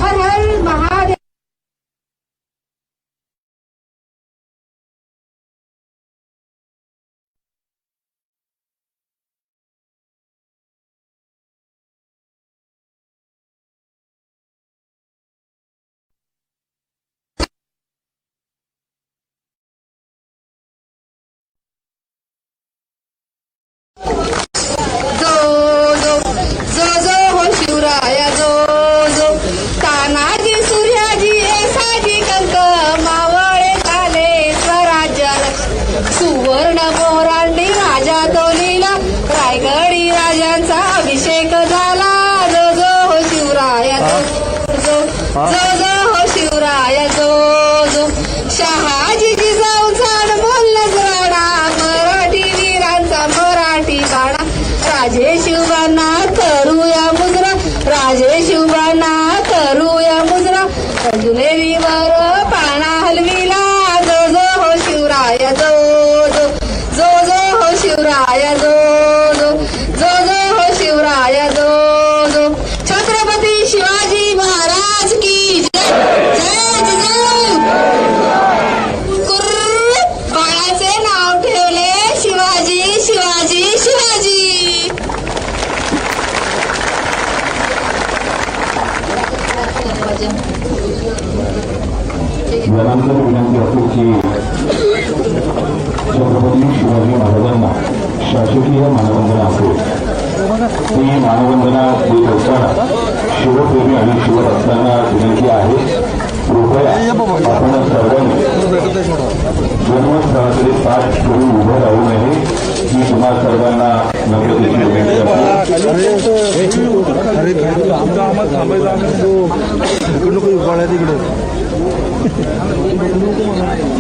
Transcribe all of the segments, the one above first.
हर हर महादेव. जो जो जो जो हो शिवराया जो जो तानाजी सूर्याजी साजी कंक मावळे झाले स्वराज्य सुवर्ण मोरांनी राजा तो लीला रायगडी राजांचा अभिषेक झाला जो जो हो शिवराया जो जो जो जो हो शिवराया जो जो शहाजी जिजाऊ झाड बोललं राडा मराठी वीरांचा मराठी बाणा राजे शिवबांना करूया मुजरा राजे शिवबांना करूया मुजरा रजुलेरीवर पाळणा हलविला जो जो हो शिवराया जो जो जो जो हो शिवराया जो जो जो जो हो शिवराया जो जो छत्रपती शिवाजी महाराज की जय जय जिजाऊ. बाळाचे नाव ठेवले शिवाजी शिवाजी शिवाजी. जनांतर विनंती असो की छत्रपती शिवाजी महाराजांना शासकीय मानवंदना असेल ती मानवंदना देत असताना शिवप्रेमी आणि शिवभक्तांना विनंती आहे कृपया आपण सर्वांनी जन्मस्थळाकडे पाठ करून उभं राहू नये ही तुम्हा सर्वांना नम्रतेची विनंती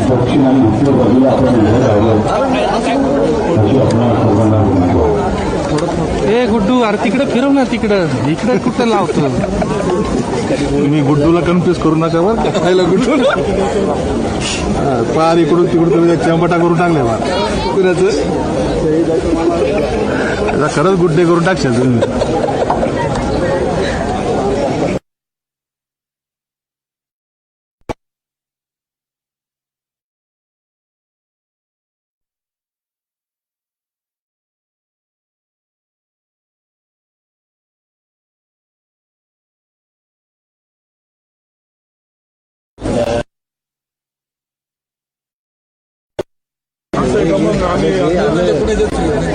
दक्षिण आणि उत्तर बाजूला आपण उभं राहिलो अशी आपल्या सर्वांना विनंती. ए गुड्डू अरे तिकडे फिरव ना तिकडं इकडे कुठं लावतो तुम्ही गुड्डूला कन्फ्युज करू नका बरं का खायला गुड्डू पार इकडून तिकडून तुम्ही चंपटा करून टाकले बा कुणाचं खरंच गुड्डे करून टाकशाल तुम्ही.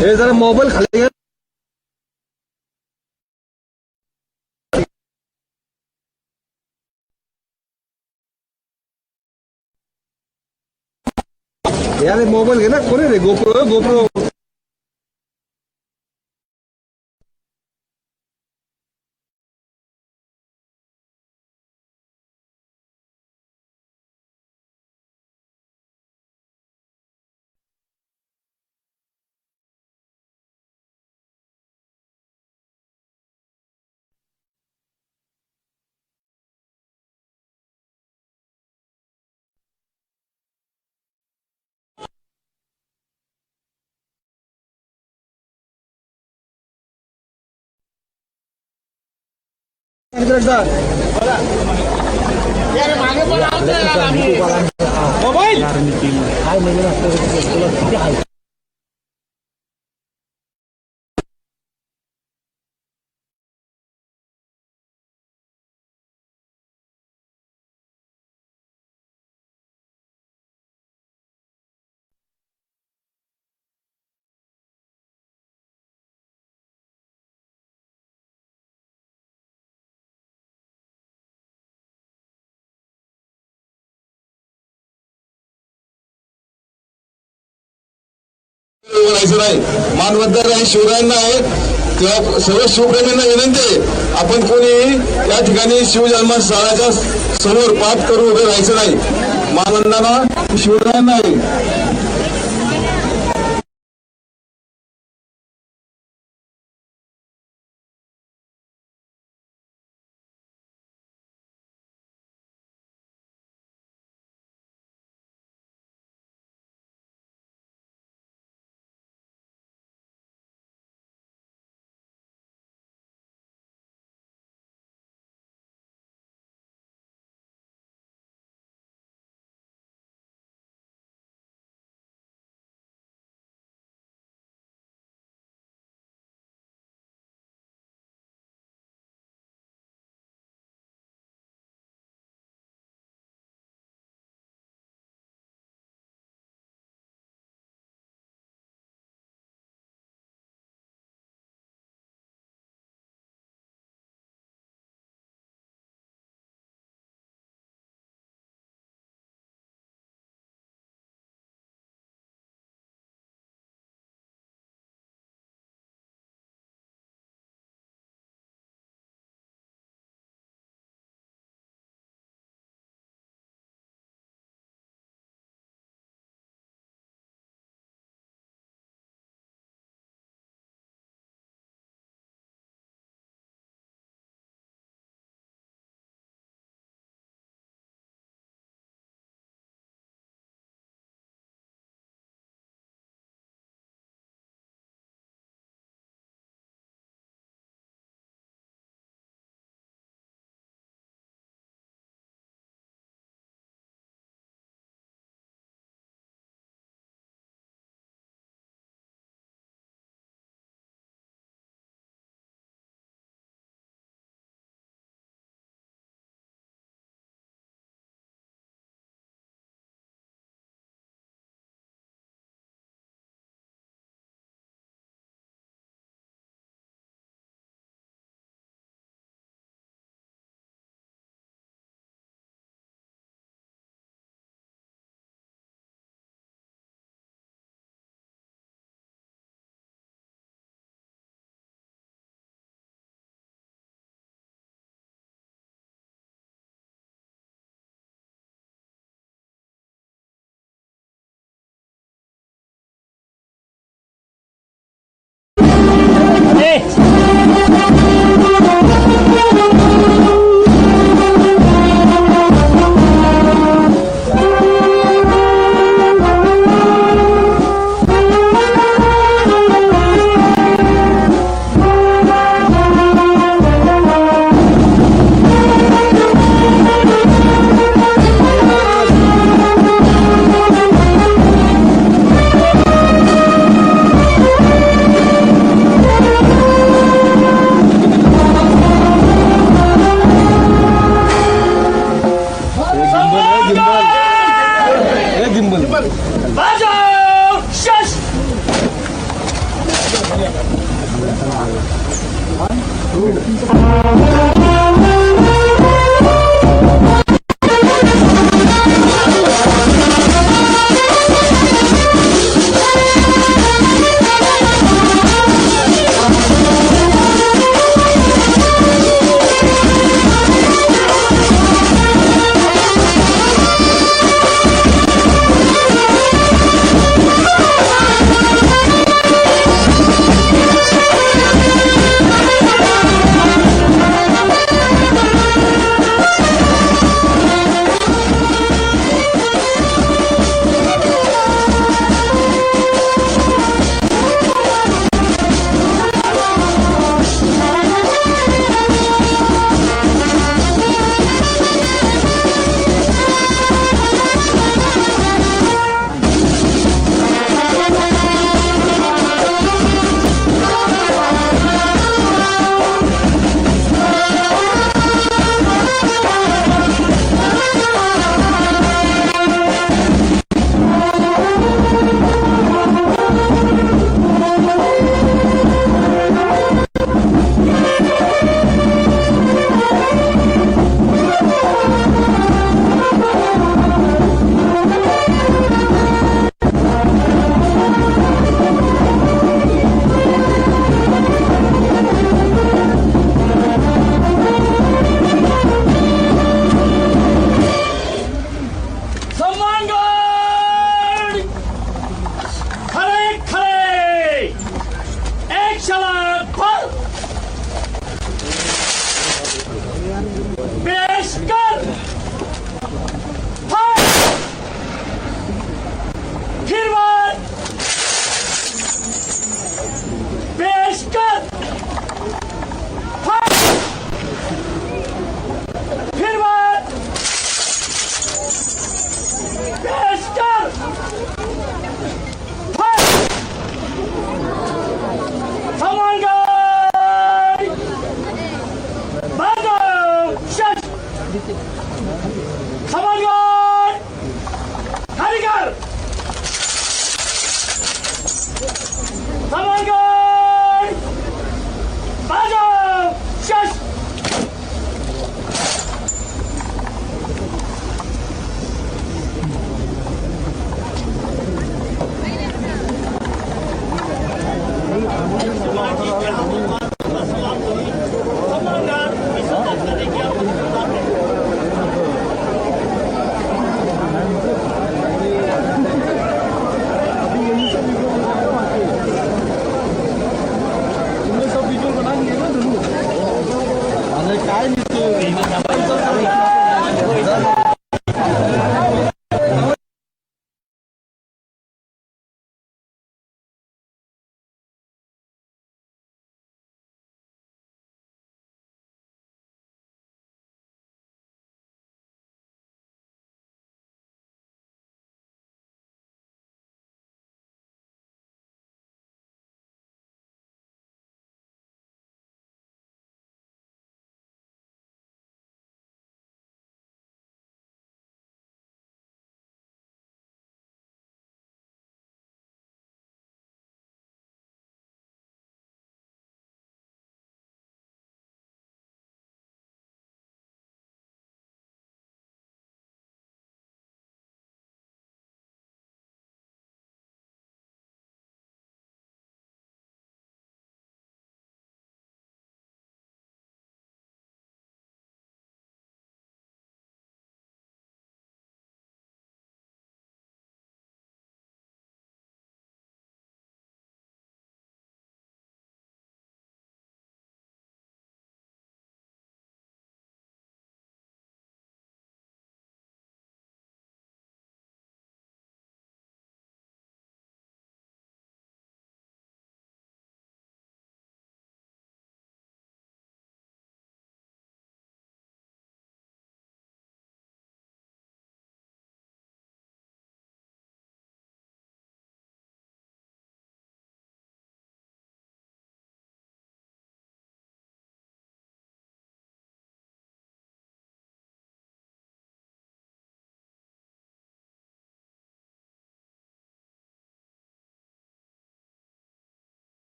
हे जरा मोबाईल खाली यार मोबाईल घे ना कोणी रे गोप्रो गोप्रो मोबाईल राहायचं नाही. मानवंतर आहे शिवरायांना आहे तेव्हा सर्व शिवप्रेमींना विनंती आहे आपण कोणी या ठिकाणी शिवजन्मस्थळाच्या समोर पाठ करून उभे राहायचं नाही. मानवंदना शिवरायांना आहे.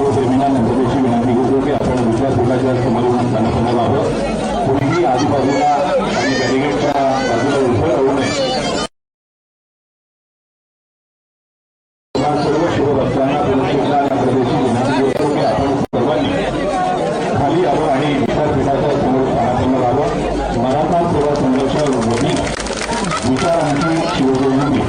शिवप्रेमींना नम्रतेची विनंती करतो की आपण विद्यापीठाच्या समोर स्थानापन्न व्हावं. कोणीही आजूबाजूला आणि बॅरिगेडच्या बाजूला उभं राहू नये. सर्व शिवभक्तांना नम्रतेची विनंती करतो की आपण सर्वांनी खाली यावं आणि विद्यापीठाच्या समोर स्थानापन्न व्हावं. मराठा सेवा संघर्षावरील विचारांची शिवजयंती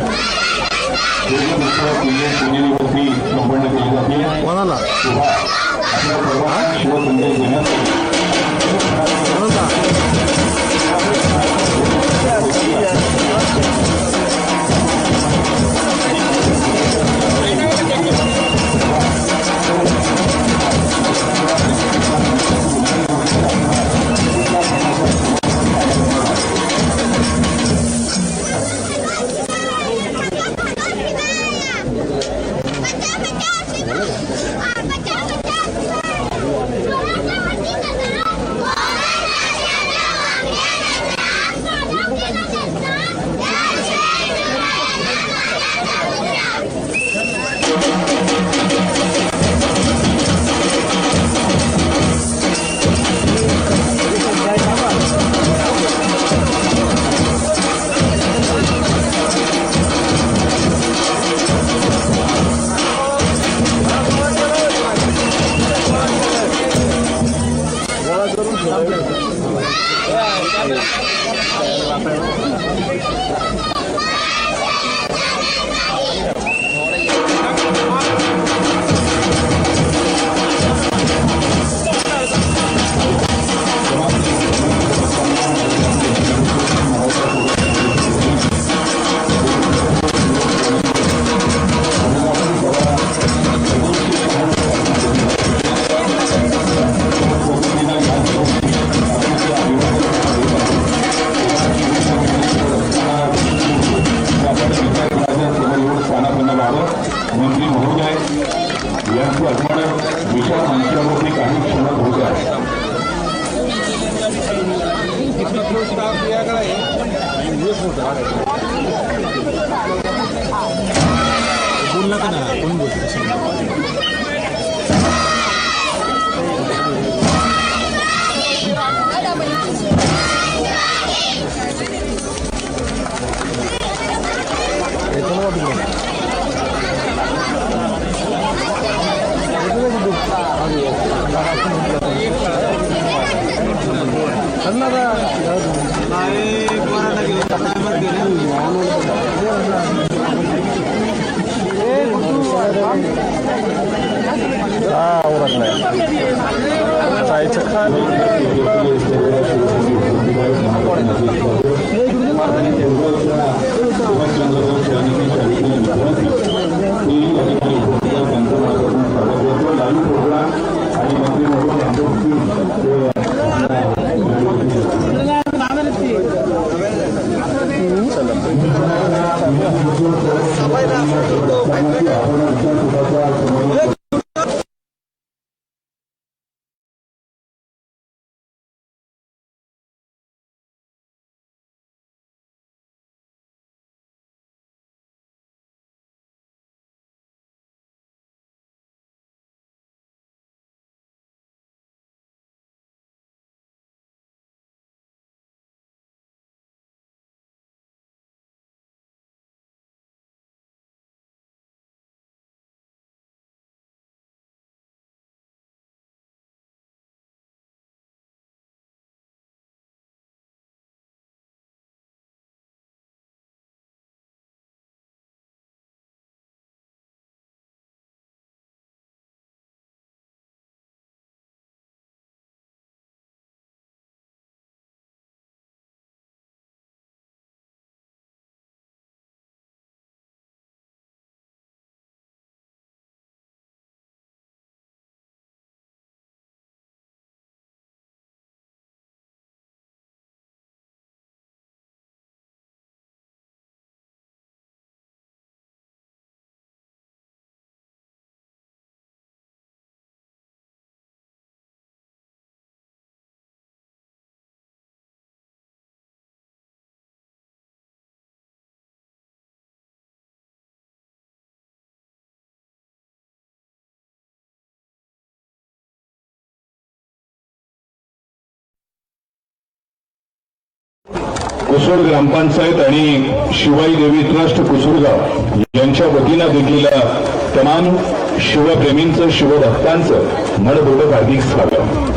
पुणेवरती संपन्न केली जाते. कोणाला आपल्या सर्वांना शिवसंदेश देण्यासाठी मंत्री महोदय यांचं आगमन विशाल मंचावरती काही क्षणात होत आहे. बोलला का ना कोण बोलतो कुसुड ग्रामपंचायत आणि शिवाई देवी ट्रस्ट कुसुडगाव यांच्या वतीनं देखील तमाम शिवप्रेमींचं शिवभक्तांचं मनपूर्वक हार्दिक स्वागत.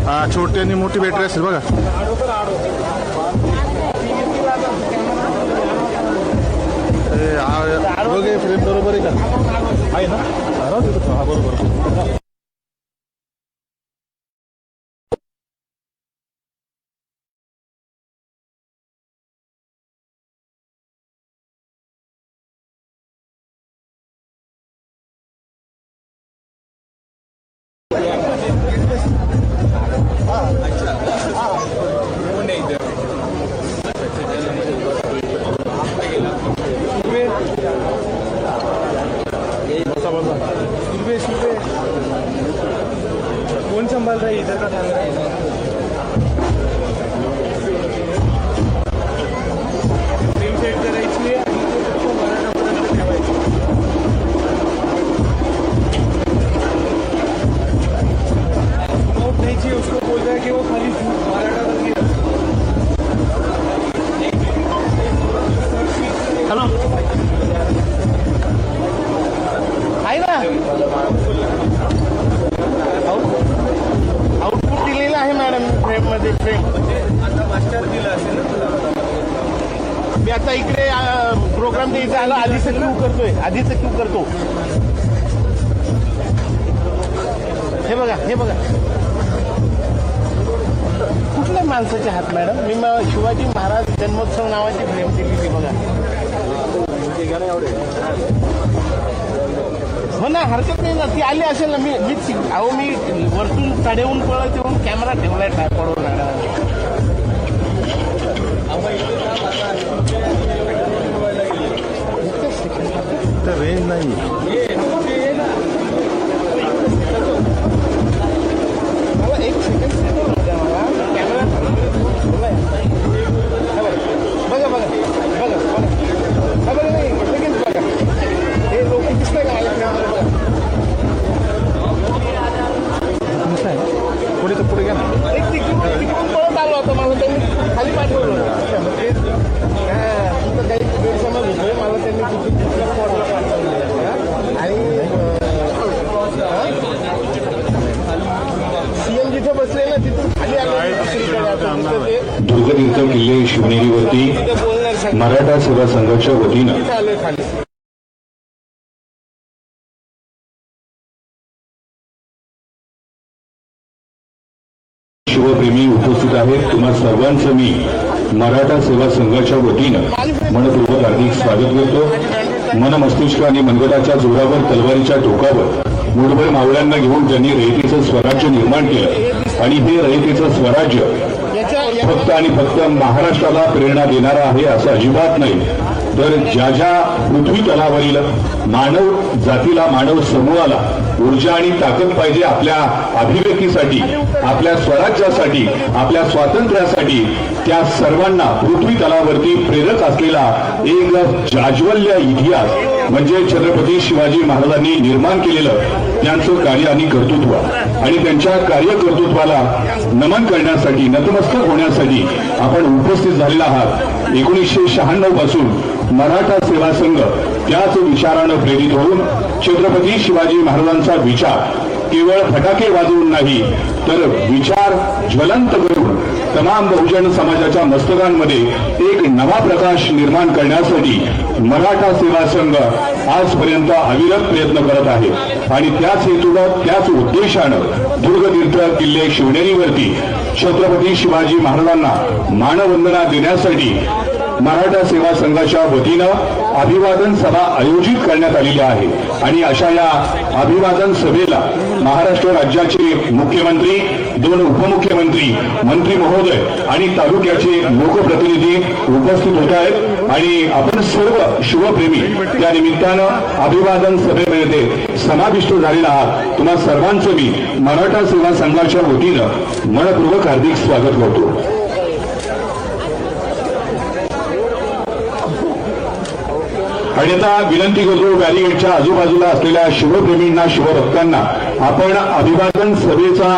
हा छोटी आणि मोठी बॅटरी असेल बघा. फ्रेम बरोबर आहे का? आहे ना? हा बरोबर. कौन संभाल रहा है इधर का कैमरा? फ्रेम सेट करायची आहे आणि मराठापर्यंत ठेवायची. स्मोक नहीं चाहिए उसको बोल रहा है कि वो खाली मराठा हेलो आहे ना. आउटपुट दिलेलं आहे मॅडम फ्रेम मध्ये. फ्रेम मास्टर दिलं असेल. मी आता इकडे प्रोग्राम द्यायचा आला. आधीचं क्यू करतोय. आधीचं क्यू करतो. हे बघा हे बघा कुठल्या माणसाचे हात मॅडम. मी शिवाजी महाराज जन्मोत्सव नावाची फ्रेम दिली बघा. हो ना हरकत नाही ना. ती आली असेल ना. मी वरतून चढवून पळत येऊन कॅमेरा ठेवलाय ट्रायपॉडवर. रेंज नाही. मला एक सेकंड मला कॅमेरा बघा बघा बघा बघा बघा नाही लगेच बघा. हे लोक दिसतंय का मला बघा. पुढे तर पुढे घ्या ना. एक तिकडून पळत आलो होता. मला त्यांनी खाली पाठवलं होतं. तुमचं काही गैरसमज होतोय. मला त्यांनी सीएम जिथे बसले ना तिथून खाली आले. दुर्गतीर्थ किल्ले शिवनेरीवरती मराठा सेवा संघाच्या वतीनं आलोय खाली. शिवप्रेमी उपस्थित आहेत. तुम्हा सर्वांचं मी मराठा सेवा संघाच्या वतीनं मनपूर्वक हार्दिक स्वागत करतो. मन मस्तिष्क आणि मनगटाच्या जोरावर तलवारीच्या टोकावर मुठभर मावळ्यांना घेऊन ज्यांनी रयतेचं स्वराज्य निर्माण केलं आणि हे रयतेचं स्वराज्य फक्त आणि फक्त महाराष्ट्राला प्रेरणा देणारं आहे असं अजिबात नाही. तर ज्या ज्या पृथ्वी तलावरील मानव जातीला मानव समूहाला ऊर्जा आणि ताकद पाहिजे आपल्या अभिव्यक्तीसाठी, आपल्या स्वराज्यासाठी, आपल्या स्वातंत्र्यासाठी, त्या सर्वांना पृथ्वी तलावरती प्रेरक असलेला एक जाज्वल्य इतिहास म्हणजे छत्रपती शिवाजी महाराजांनी निर्माण केलेलं त्यांचं कार्य आणि कर्तृत्व आणि त्यांच्या कार्यकर्तृत्वाला नमन करण्यासाठी, नतमस्तक होण्यासाठी आपण उपस्थित झालेला आहात. 1996 पासून मराठा सेवा संघ त्याच विचारानं प्रेरित होऊन छत्रपती शिवाजी महाराजांचा विचार केवळ फटाके वाजवून नाही तर विचार ज्वलंत करून तमाम बहुजन समाजाच्या मस्तकांमध्ये एक नवा प्रकाश निर्माण करण्यासाठी मराठा सेवा संघ आजपर्यंत अविरत प्रयत्न करत आहे. आणि त्याच हेतूनं, त्याच उद्देशानं दुर्गतीर्थ किल्ले शिवनेरीवरती छत्रपती शिवाजी महाराजांना मानवंदना देण्यासाठी मराठा सेवा संघाच्या वतीनं अभिवादन सभा आयोजित करण्यात आलेली आहे आणि अशा या अभिवादन सभेला महाराष्ट्र राज्याचे मुख्यमंत्री, 2 उपमुख्यमंत्री, मंत्री महोदय आणि तालुक्याचे लोकप्रतिनिधी उपस्थित होत आहेत आणि आपण सर्व शिवप्रेमी त्या निमित्तानं अभिवादन सभेमध्ये समाविष्ट झालेला आहात. तुम्हा सर्वांचं मी मराठा सेवा संघाच्या वतीनं मनपूर्वक हार्दिक स्वागत करतो. आणि आता विनंती करतो बॅरिगेटच्या आजूबाजूला असलेल्या शिवप्रेमींना, शिवभक्तांना आपण अभिवादन सभेचा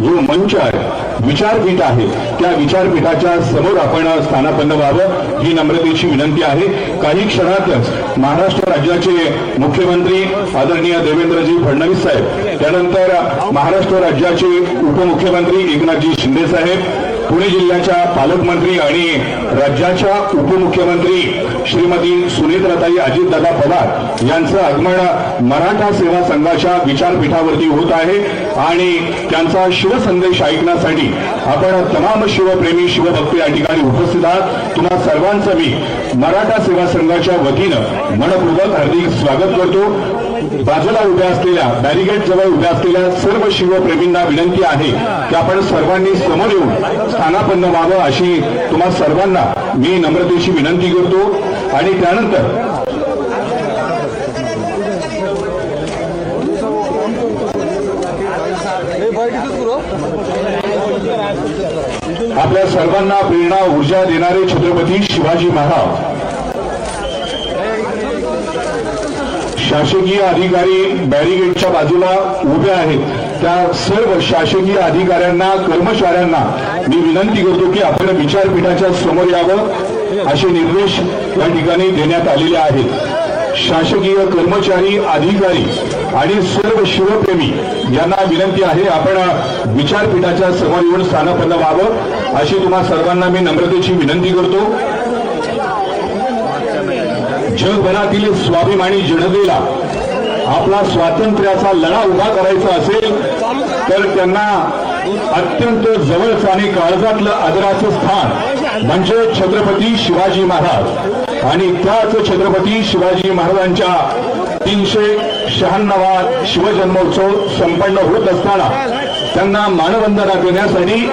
जो मंच आहे, विचारपीठ आहे, त्या विचारपीठाच्या समोर आपण स्थानापन्न व्हावं ही नम्रतेची विनंती आहे. काही क्षणातच महाराष्ट्र राज्याचे मुख्यमंत्री आदरणीय देवेंद्रजी फडणवीस साहेब, त्यानंतर महाराष्ट्र राज्याचे उपमुख्यमंत्री एकनाथजी शिंदे साहेब, पुणे जिल्ह्याच्या पालकमंत्री आणि राज्याच्या उपमुख्यमंत्री श्रीमती सुनेत्राताई अजितदादा पवार यांचं आगमन मराठा सेवा संघाच्या विचारपीठावरती होत आहे आणि त्यांचा शिवसंदेश ऐकण्यासाठी आपण तमाम शिवप्रेमी, शिवभक्त या ठिकाणी उपस्थित आहात. तुम्हा सर्वांचं मी मराठा सेवा संघाच्या वतीनं मनपूर्वक हार्दिक स्वागत करतो. बाजूला उभ्या असलेल्या, बॅरिगेट जवळ उभ्या असलेल्या सर्व शिवप्रेमींना विनंती आहे की आपण सर्वांनी समोर येऊन स्थानापन्न व्हावं अशी तुम्हा सर्वांना मी नम्रतेची विनंती करतो. आणि त्यानंतर आपल्या सर्वांना प्रेरणा, ऊर्जा देणारे छत्रपती शिवाजी महाराज, शासकीय अधिकारी बॅरिगेटच्या बाजूला उभे आहेत. त्या सर्व शासकीय अधिकाऱ्यांना, कर्मचाऱ्यांना मी विनंती करतो की आपण विचारपीठाच्या समोर यावं असे निर्देश या ठिकाणी देण्यात आलेले आहेत. शासकीय कर्मचारी, अधिकारी आणि सर्व शिवप्रेमी यांना विनंती आहे आपण विचारपीठाच्या समोर येऊन स्थानापन्न व्हावं अशी तुम्हा सर्वांना मी नम्रतेची विनंती करतो. जगभरातील स्वाभिमानी जनतेला आपला स्वातंत्र्याचा लढा उभा करायचा असेल तर त्यांना अत्यंत जवळचं आणि काळजातलं आदराचं स्थान म्हणजे छत्रपती शिवाजी महाराज. आणि त्याच छत्रपती शिवाजी महाराजांच्या 396वा शिवजन्मोत्सव संपन्न होत असताना त्यांना मानवंदना देण्यासाठी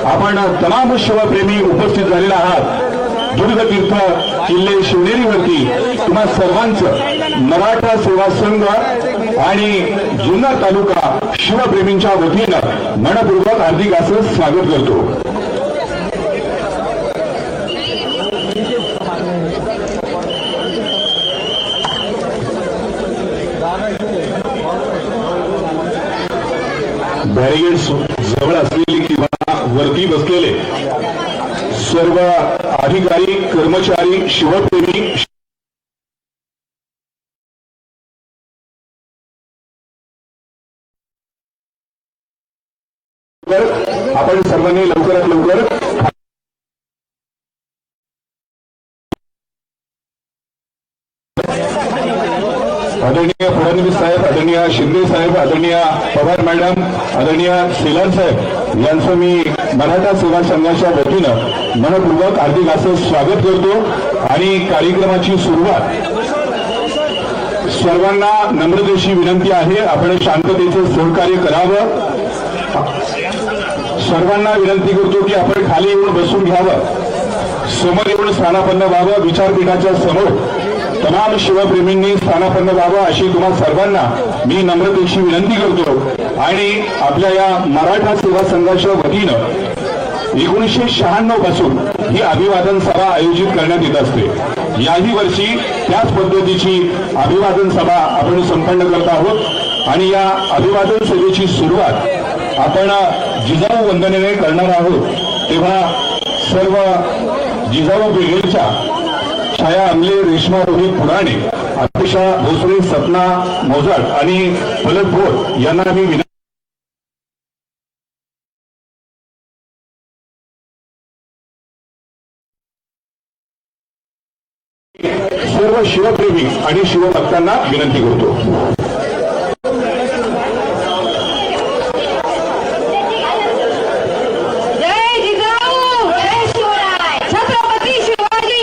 आपण तमाम शिवप्रेमी उपस्थित झालेला आहात. दुर्गतीर्थ किल्ले शिवनेरीवरती तुम्हा सर्वांचं मराठा सेवा संघ आणि जुन्नर तालुका शिवप्रेमींच्या वतीनं मनपूर्वक हार्दिक असं स्वागत करतो. बॅरिगेड जवळ असलेली किंवा वरती बसलेले सर्व अधिकारी, कर्मचारी, शिवप्रेमी आपण सर्वांनी लवकरात लवकर आदरणीय फडणवीस साहेब, आदरणीय शिंदे साहेब, आदरणीय पवार मॅडम, आदरणीय सेलार साहेब यांचं मी मराठा सेवा संघाच्या वतीनं मनपूर्वक हार्दिक असं स्वागत करतो. आणि कार्यक्रमाची सुरुवात सर्वांना नम्रतेची विनंती आहे आपण शांततेचं सहकार्य करावं. सर्वांना विनंती करतो की आपण खाली येऊन बसून घ्यावं, समोर येऊन स्थानापन्न व्हावं. विचारपीठाच्या समोर तमाम शिवप्रेमींनी स्थानापन्न व्हावं अशी तुम्हा सर्वांना मी नम्रतेची विनंती करतो. आणि आपल्या या मराठा सेवा संघाच्या वतीनं 1996 पासून ही अभिवादन सभा आयोजित करण्यात येत असते. याही वर्षी त्याच पद्धतीची अभिवादन सभा आपण संपन्न करत आहोत. आणि या अभिवादन सभेची सुरुवात आपण जिजाऊ वंदनेने करणार आहोत. तेव्हा सर्व जिजाऊ ब्रिगेडच्या छाया आमले, रेश्मा रोहित पुराणे, अतिशा भोसले, सपना मोजाट आणि फलक भोर यांना मी सर्व शिवप्रेमी आणि शिवभक्तांना विनंती करतो. जय जिजाऊ, जय शिवराय, छत्रपती शिवाजी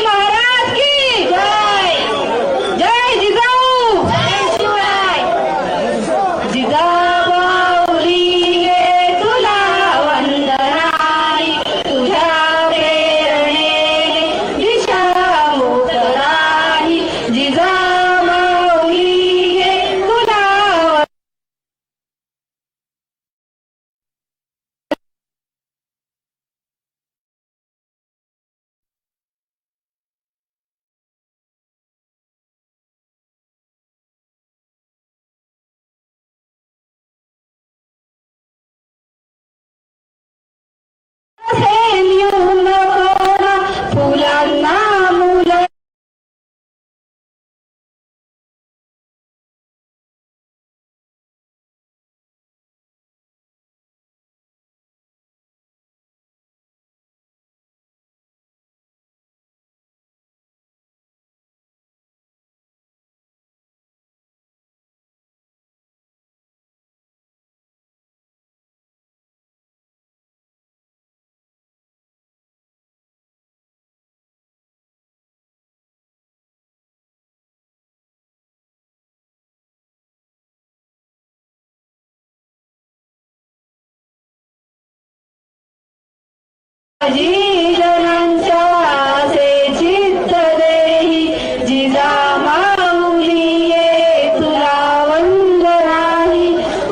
जनांच्या असे चित्त देही जिजामाऊली ये तुला वंदनाही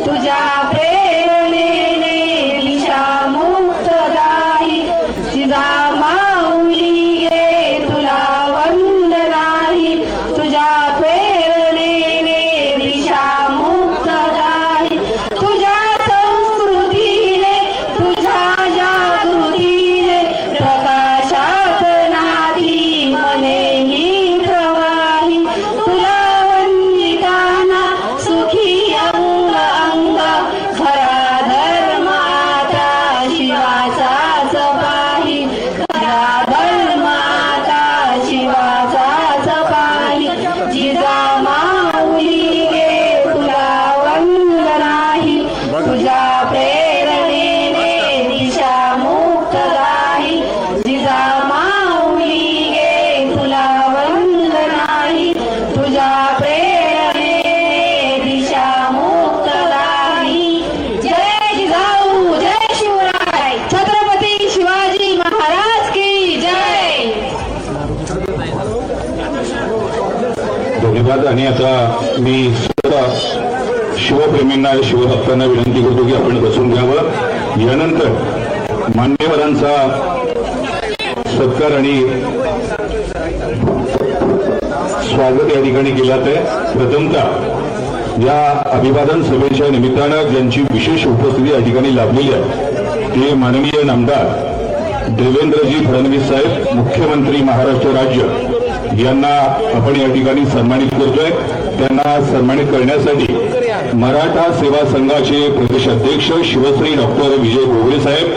तुझ्या प्रेरणेने दिशा मुक्तदाही जिजामाऊली ये तुला वंदनाही तुझ्या प्रेरणेने दिशा मुक्तदाही तुझ्या संस्कृतीने तुझ्या जागृतीने प्रकाशात नादी मनेही प्रवाही तुला वंदिताना सुखी अंग अंग खरा धर्म आता शिवाचाच पाही खरा धर्म आता शिवाचाच पाही जिजामाऊली गे तुला वंदनाही तुझ्या प्रेरणेने दिशा मुक्तदाही जिजामाऊली गे तुला वंदनाही तुझ्या प्रेरणेने दिशा मुक्तदाही जय जिजाऊ जय शिवराय छत्रपती शिवाजी महाराज की जय. धन्यवाद. आणि आता मी सर्व शिवप्रेमींना शिवभक्तांना विनंती करतो की आपण बसून घ्यावं. यानंतर मान्यवरांचा सत्कार आणि स्वागत या ठिकाणी केलं आहे. प्रथमतः या अभिवादन सभेच्या निमित्तानं ज्यांची विशेष उपस्थिती या ठिकाणी लाभलेली आहे ते माननीय नामदार देवेंद्रजी फडणवीस साहेब, मुख्यमंत्री महाराष्ट्र राज्य यांना आपण या ठिकाणी सन्मानित करतोय. त्यांना सन्मानित करण्यासाठी मराठा सेवा संघाचे प्रदेशाध्यक्ष शिवश्री डॉक्टर विजय गोगरे साहेब,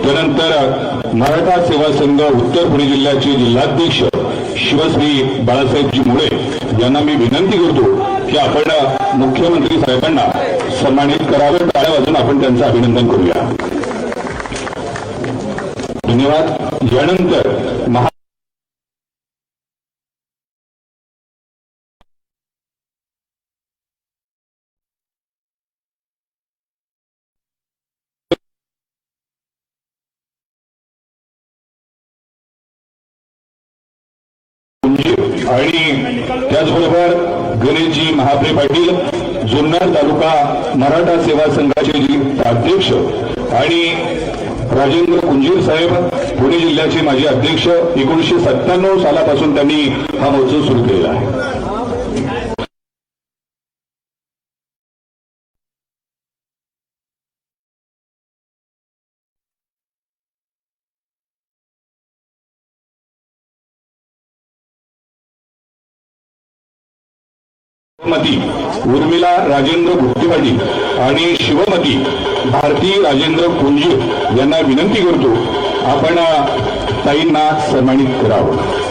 त्यानंतर मराठा सेवा संघ उत्तर पुणे जिल्ह्याचे जिल्हाध्यक्ष शिवश्री बाळासाहेबजी मुळे यांना मी विनंती करतो की आपण मुख्यमंत्री साहेबांना सन्मानित करावं. टाळ्या वाजून आपण त्यांचं अभिनंदन करूया. धन्यवाद. यानंतर आणि त्याचबरोबर गणेशजी महाप्रे पाटील, जुन्नर तालुका मराठा सेवा संघाचे अध्यक्ष, आणि राजेंद्र कुंजीर साहेब, पुणे जिल्ह्याचे माजी अध्यक्ष. 1997 सालापासून त्यांनी हा महोत्सव सुरू केलेला आहे. मती उर्मिला राजेंद्र गुप्ते पाटील आणि शिवमती भारती राजेंद्र कुंजीर यांना विनंती करतो आपण ताईंना सन्मानित करावं.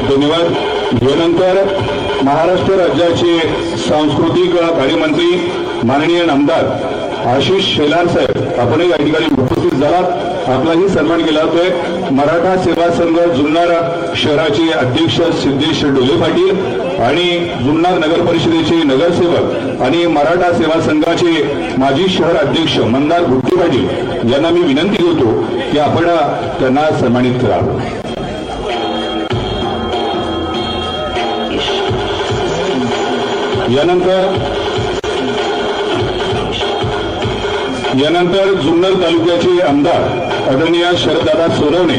धन्यवाद. यानंतर महाराष्ट्र राज्याचे सांस्कृतिक कार्यमंत्री माननीय नामदार आशिष शेलार साहेब आपणही या ठिकाणी उपस्थित झालात. आपलाही सन्मान केला जातोय. मराठा सेवा संघ जुन्नर शहराचे अध्यक्ष सिद्धेश डोले पाटील आणि जुन्नर नगर परिषदेचे नगरसेवक आणि मराठा सेवा संघाचे माजी शहर अध्यक्ष मंदार गुट्टे पाटील यांना मी विनंती करतो की आपण त्यांना सन्मानित करावं. यानंतर जुन्नर तालुक्याचे आमदार आदरणीय शरददादा सोनवणे,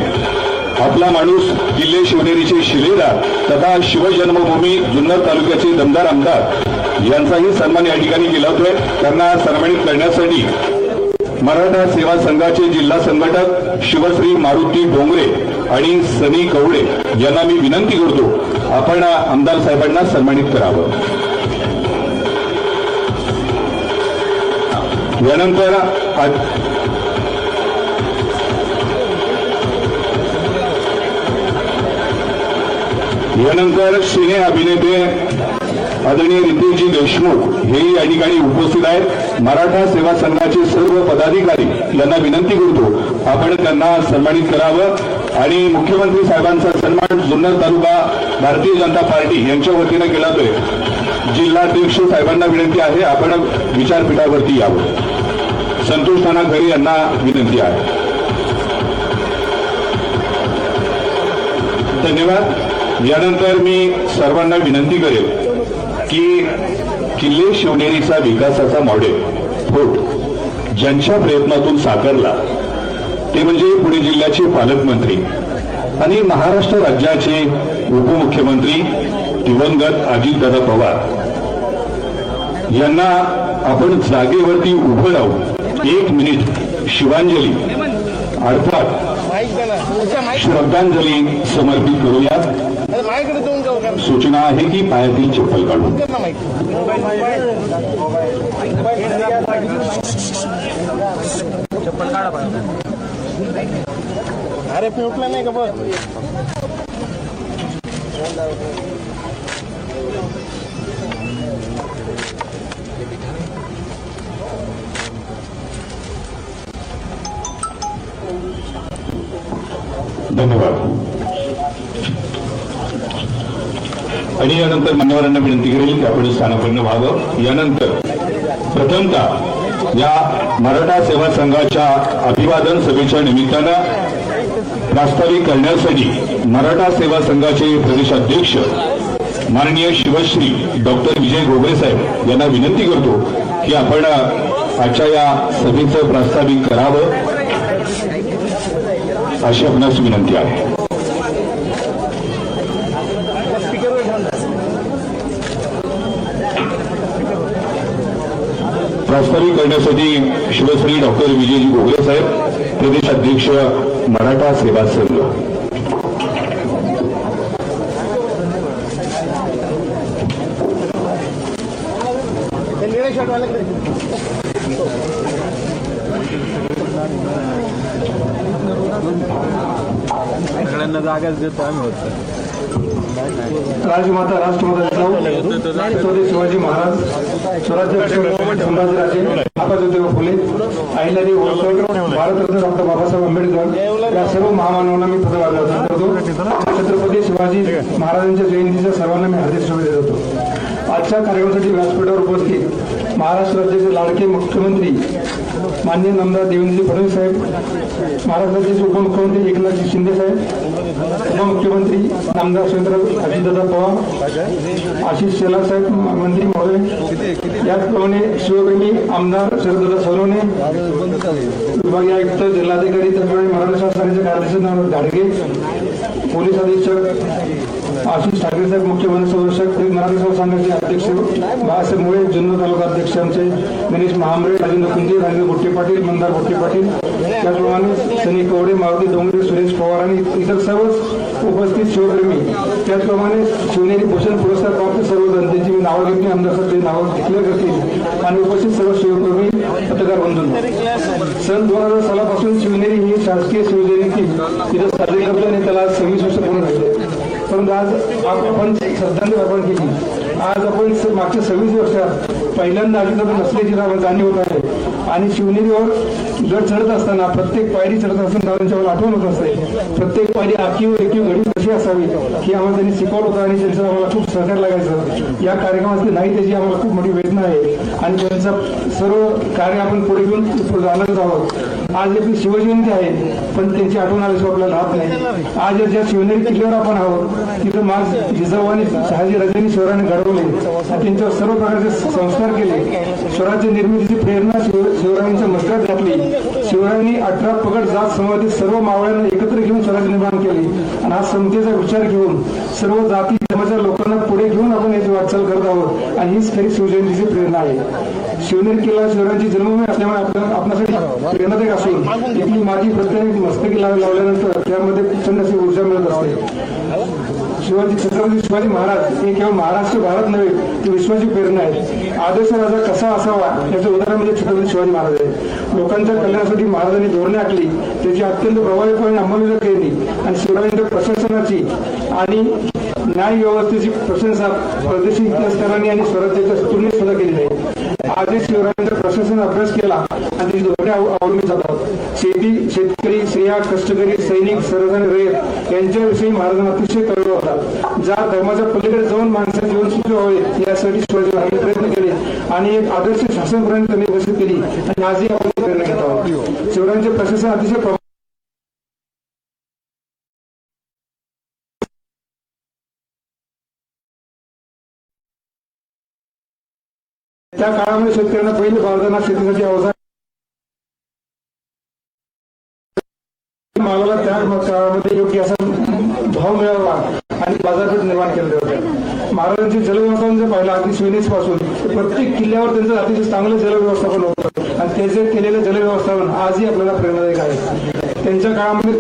आपला माणूस, किल्ले शिवनेरीचे शिलेदार तथा शिवजन्मभूमी जुन्नर तालुक्याचे दमदार आमदार यांचाही सन्मान या ठिकाणी केला जातोय. त्यांना सन्मानित करण्यासाठी मराठा सेवा संघाचे जिल्हा संघटक शिवश्री मारुती डोंगरे आणि सनी कवडे यांना मी विनंती करतो आपण आमदार साहेबांना सन्मानित करावं. यानंतर सिने अभिनेते आदरणीय रितेशजी देशमुख हेही या ठिकाणी उपस्थित आहेत. मराठा सेवा संघाचे सर्व पदाधिकारी यांना विनंती करतो आपण त्यांना सन्मानित करावं आणि मुख्यमंत्री साहेबांचा सन्मान जुन्नर तालुका भारतीय जनता पार्टी यांच्या वतीनं केला जातोय. जिल्हाध्यक्ष साहेबांना विनंती आहे आपण विचारपीठावरती यावं. संतोष नाना खरे यांना विनंती आहे. धन्यवाद. यानंतर मी सर्वांना विनंती करेल की किल्ले शिवनेरीचा विकासाचा मॉडेल फोर्ट ज्यांच्या प्रयत्नातून साकारला ते म्हणजे पुणे जिल्ह्याचे पालकमंत्री आणि महाराष्ट्र राज्याचे उपमुख्यमंत्री दिवंगत अजितदादा पवार यांना आपण जागेवरती उभं राहून 1 मिनिट शिवांजली अर्थात श्रद्धांजली समर्पित करूया. माझ्याकडे जाऊन जाऊ का? सूचना आहे की पायातील चप्पल काढून चप्पल काढा. अरे उठला नाही का बघ. धन्यवाद. आणि यानंतर मान्यवरांना विनंती करेल की आपण स्थानापन्न व्हावं. यानंतर प्रथमतः या मराठा सेवा संघाच्या अभिवादन सभेच्या निमित्तानं प्रास्ताविक करण्यासाठी मराठा सेवा संघाचे प्रदेशाध्यक्ष माननीय शिवश्री डॉक्टर विजय घोगरे साहेब यांना विनंती करतो की आपण आजच्या या सभेचं प्रास्ताविक करावं अशी आपणास विनंती आहे. प्रास्ताविक करण्यासाठी शिवश्री डॉक्टर विजयजी घोगरे साहेब प्रदेशाध्यक्ष मराठा सेवा संघ. सगळ्यांना जागाच देतो आम्ही होतो. राजमाता राष्ट्रमाता छत्रपती शिवाजी महाराज स्वराज्य संभाजीराजे बाबा ज्योतिबा फुले अहिल्यादेवी होळकर भारतरत्न डॉक्टर बाबासाहेब आंबेडकर या सर्व महामानवांना मी पदभार करतो. छत्रपती शिवाजी महाराजांच्या जयंतीच्या सर्वांना मी हार्दिक शुभेच्छा देतो. आजच्या कार्यक्रमासाठी व्यासपीठावर उपस्थित महाराष्ट्र राज्याचे लाडके मुख्यमंत्री माननीय नामदार देवेंद्रजी फडणवीस साहेब, महाराष्ट्र राज्याचे उपमुख्यमंत्री एकनाथजी शिंदे साहेब, उपमुख्यमंत्री नामदार सुरेंद्र अजितदादा पवार, आशिष शेलार साहेब मंत्री महोदय, याचप्रमाणे शिवप्रेमी आमदार शरददादा सोनवणे, विभागीय आयुक्त जिल्हाधिकारी त्याचप्रमाणे मराठा शासनाचे कार्याध्यक्ष घाडगे, पोलीस अधीक्षक आशिष ठाकरे साहेब, मुख्य वनसंरक्षक मराठा सेवा संघाचे अध्यक्ष बाळासाहेब मुळे, जुन्नर तालुका अध्यक्ष आमचे गणेश महांबरे, राजेंद्र कुंजे, राजेंद्र भोट्टे पाटील, मंदार भोट्टे पाटील, त्याचप्रमाणे सनी कवडे, मारुती डोंगरे, सुरेश पवार आणि इतर सर्वच उपस्थित शिवप्रेमी, त्याचप्रमाणे शिवनेरी भूषण पुरस्कार प्राप्त सर्व जनतेची मी नावं घेतली. आमदार साहेब ते नावं डिक्लेअर करतील आणि उपस्थित सर्व शिवप्रेमी पत्रकार बंधूंनो, सन 2000 सालापासून शिवनेरी ही शासकीय शिवजयंती तिथं साजरी करतो आणि त्याला 26 वर्ष पूर्ण झाले. परंतु आज आपण श्रद्धांजली अर्पण केली. आज आपण मागच्या 26 वर्षात पहिल्यांदा अजितदादा नसल्याची जाणीव होत आहे आणि शिवनेरीवर गड चढत असताना प्रत्येक पायरी चढत असताना त्यांच्यावर आठवण होत असते. प्रत्येक पायरी आखीव रेखीव घडी कशी असावी ही आम्हाला त्यांनी शिकवलं होतं आणि त्यांचं आम्हाला खूप सहकार्य लागायचं. या कार्यक्रमाची नाही त्याची आम्हाला खूप मोठी वेदना आहे आणि त्यांचं सर्व कार्य आपण पुढे घेऊन जाणारच आहोत. आज आपली शिवजयंती आहे पण त्यांची आठवण आल्याशिवाय आपल्याला राहत नाही. आज ज्या शिवनेरी किल्ल्यावर आपण आहोत तिथं माज जिजाऊनी शहाजीराजांनी शहराने घडवले, त्यांच्यावर सर्व प्रकारचे संस्कार केले. स्वराज्य निर्मितीची प्रेरणा शिवरायांच्या मस्तकात घातली. शिवरायांनी 18 पगड जात समाजातील सर्व मावळ्यांना एकत्र घेऊन स्वराज्य निर्माण केले आणि हा समतेचा विचार घेऊन सर्व जाती धर्माच्या लोकांना पुढे घेऊन आपण याची वाटचाल करत आहोत आणि हीच खरी शिवजयंतीची प्रेरणा आहे. शिवनेरी किल्ला शिवरायांची जन्मभूमी असल्यामुळे आपल्यासाठी प्रेरणादायक असून इथली माती प्रत्येक मस्तकी लावल्यानंतर त्यामध्ये प्रचंड अशी ऊर्जा मिळत असते. छत्रपती शिवाजी महाराज हे केवळ महाराष्ट्र भारत नव्हे ते विश्वाची प्रेरणा आहे. आदर्श राजा कसा असावा याचं उदाहरण म्हणजे छत्रपती शिवाजी महाराज आहे. लोकांच्या कल्याणासाठी महाराजांनी धोरणे आखली, त्याची अत्यंत प्रभावीपणे अंमलबजावणी केली आणि शिवरायांच्या प्रशासनाची आणि न्याय व्यवस्थेची प्रशंसा परदेशी इतिहासकारांनी आणि स्वराज्याच्या शत्रूंनी सुद्धा केलेली आहे. आजही शिवरायांचा प्रशासन अभ्यास केला आणि ती धोरणे अवलंबित जातात. शेतकरी, स्त्रिया, कष्टकरी, सैनिक, सर्वजण रयत यांच्याविषयी महाराजांना अतिशय कळवळ होता. ज्या धर्माच्या पलीकडे जाऊन माणसाचे जीवन सुखी व्हावे यासाठी शिवाजी महाराजांनी प्रयत्न केले आणि एक आदर्श शासन प्रणाली त्यांनी विकसित केली आणि आजही आपण प्रेरणा घेत आहोत. शिवरायांचे प्रशासन अतिशय त्या काळामध्ये शेतकऱ्यांना पहिले बाजारात शेतीसाठी अवजार मालाला त्या काळामध्ये योग्य असा भाव मिळावा आणि बाजारपेठ निर्माण केले होते. महाराजांची जलव्यवस्थापन जर पाहिलं अगदी श्रीनेशपासून प्रत्येक किल्ल्यावर त्यांचं अतिशय चांगलं जलव्यवस्थापन होतं आणि त्याचे केलेलं जलव्यवस्थापन आजही आपल्याला प्रेरणादायक आहे. त्यांच्या काळामध्ये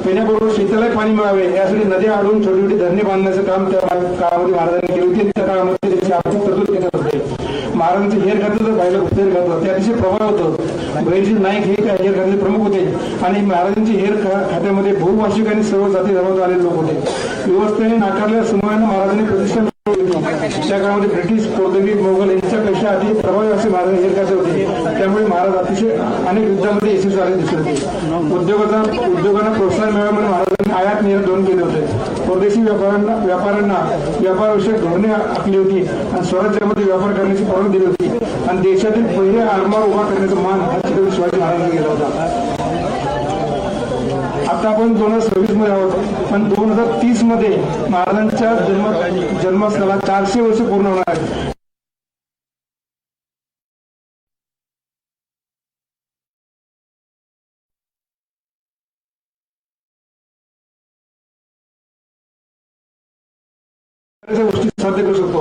पिण्याबरोबर शेतालाही पाणी मिळावे यासाठी नद्या अडवून छोटी छोटी धरणे बांधण्याचं काम त्या काळामध्ये महाराजांनी केले होते. त्या काळामध्ये त्याची आर्थिक तरतूद केली होते. महाराजांचे हेर खातं जर पाहिलं हेर खातं ते अतिशय प्रभाव होतं. बहिर्जी नाईक हे त्या हेर खात्याचे प्रमुख होते आणि महाराजांचे हेर खात्यामध्ये बहुभाषिक आणि सर्व जाती धर्मात आलेले लोक होते. व्यवस्थेने नाकारलेल्या समूहांना महाराजांनी प्रतिष्ठा मिळवली होती. त्या काळामध्ये ब्रिटिश, पोर्तुगीज, मोगल यांच्यापेक्षा अति प्रभावी असे महाराज हेर खाते होते. त्यामुळे महाराज अतिशय अनेक युद्धामध्ये यशस्वी आले दिसत होते. उद्योगांना प्रोत्साहन मिळावे म्हणून महाराजांनी आयात निर्यात दोन केले होते. परदेशी व्यापाऱ्यांना व्यापारविषयक धोरणे आखली होती आणि स्वराज्यामध्ये व्यापार करण्याची परवानगी दिली होती आणि देशातील पहिले आरमार उभा करण्याचा मान हा छत्रपती शिवाजी महाराजांनी केला होता. आता आपण 2026 मध्ये आहोत पण 2030 मध्ये महाराजांच्या जन्मस्थळाला 400 वर्ष पूर्ण होणार आहेत. गोष्टी साध्य करू शकतो.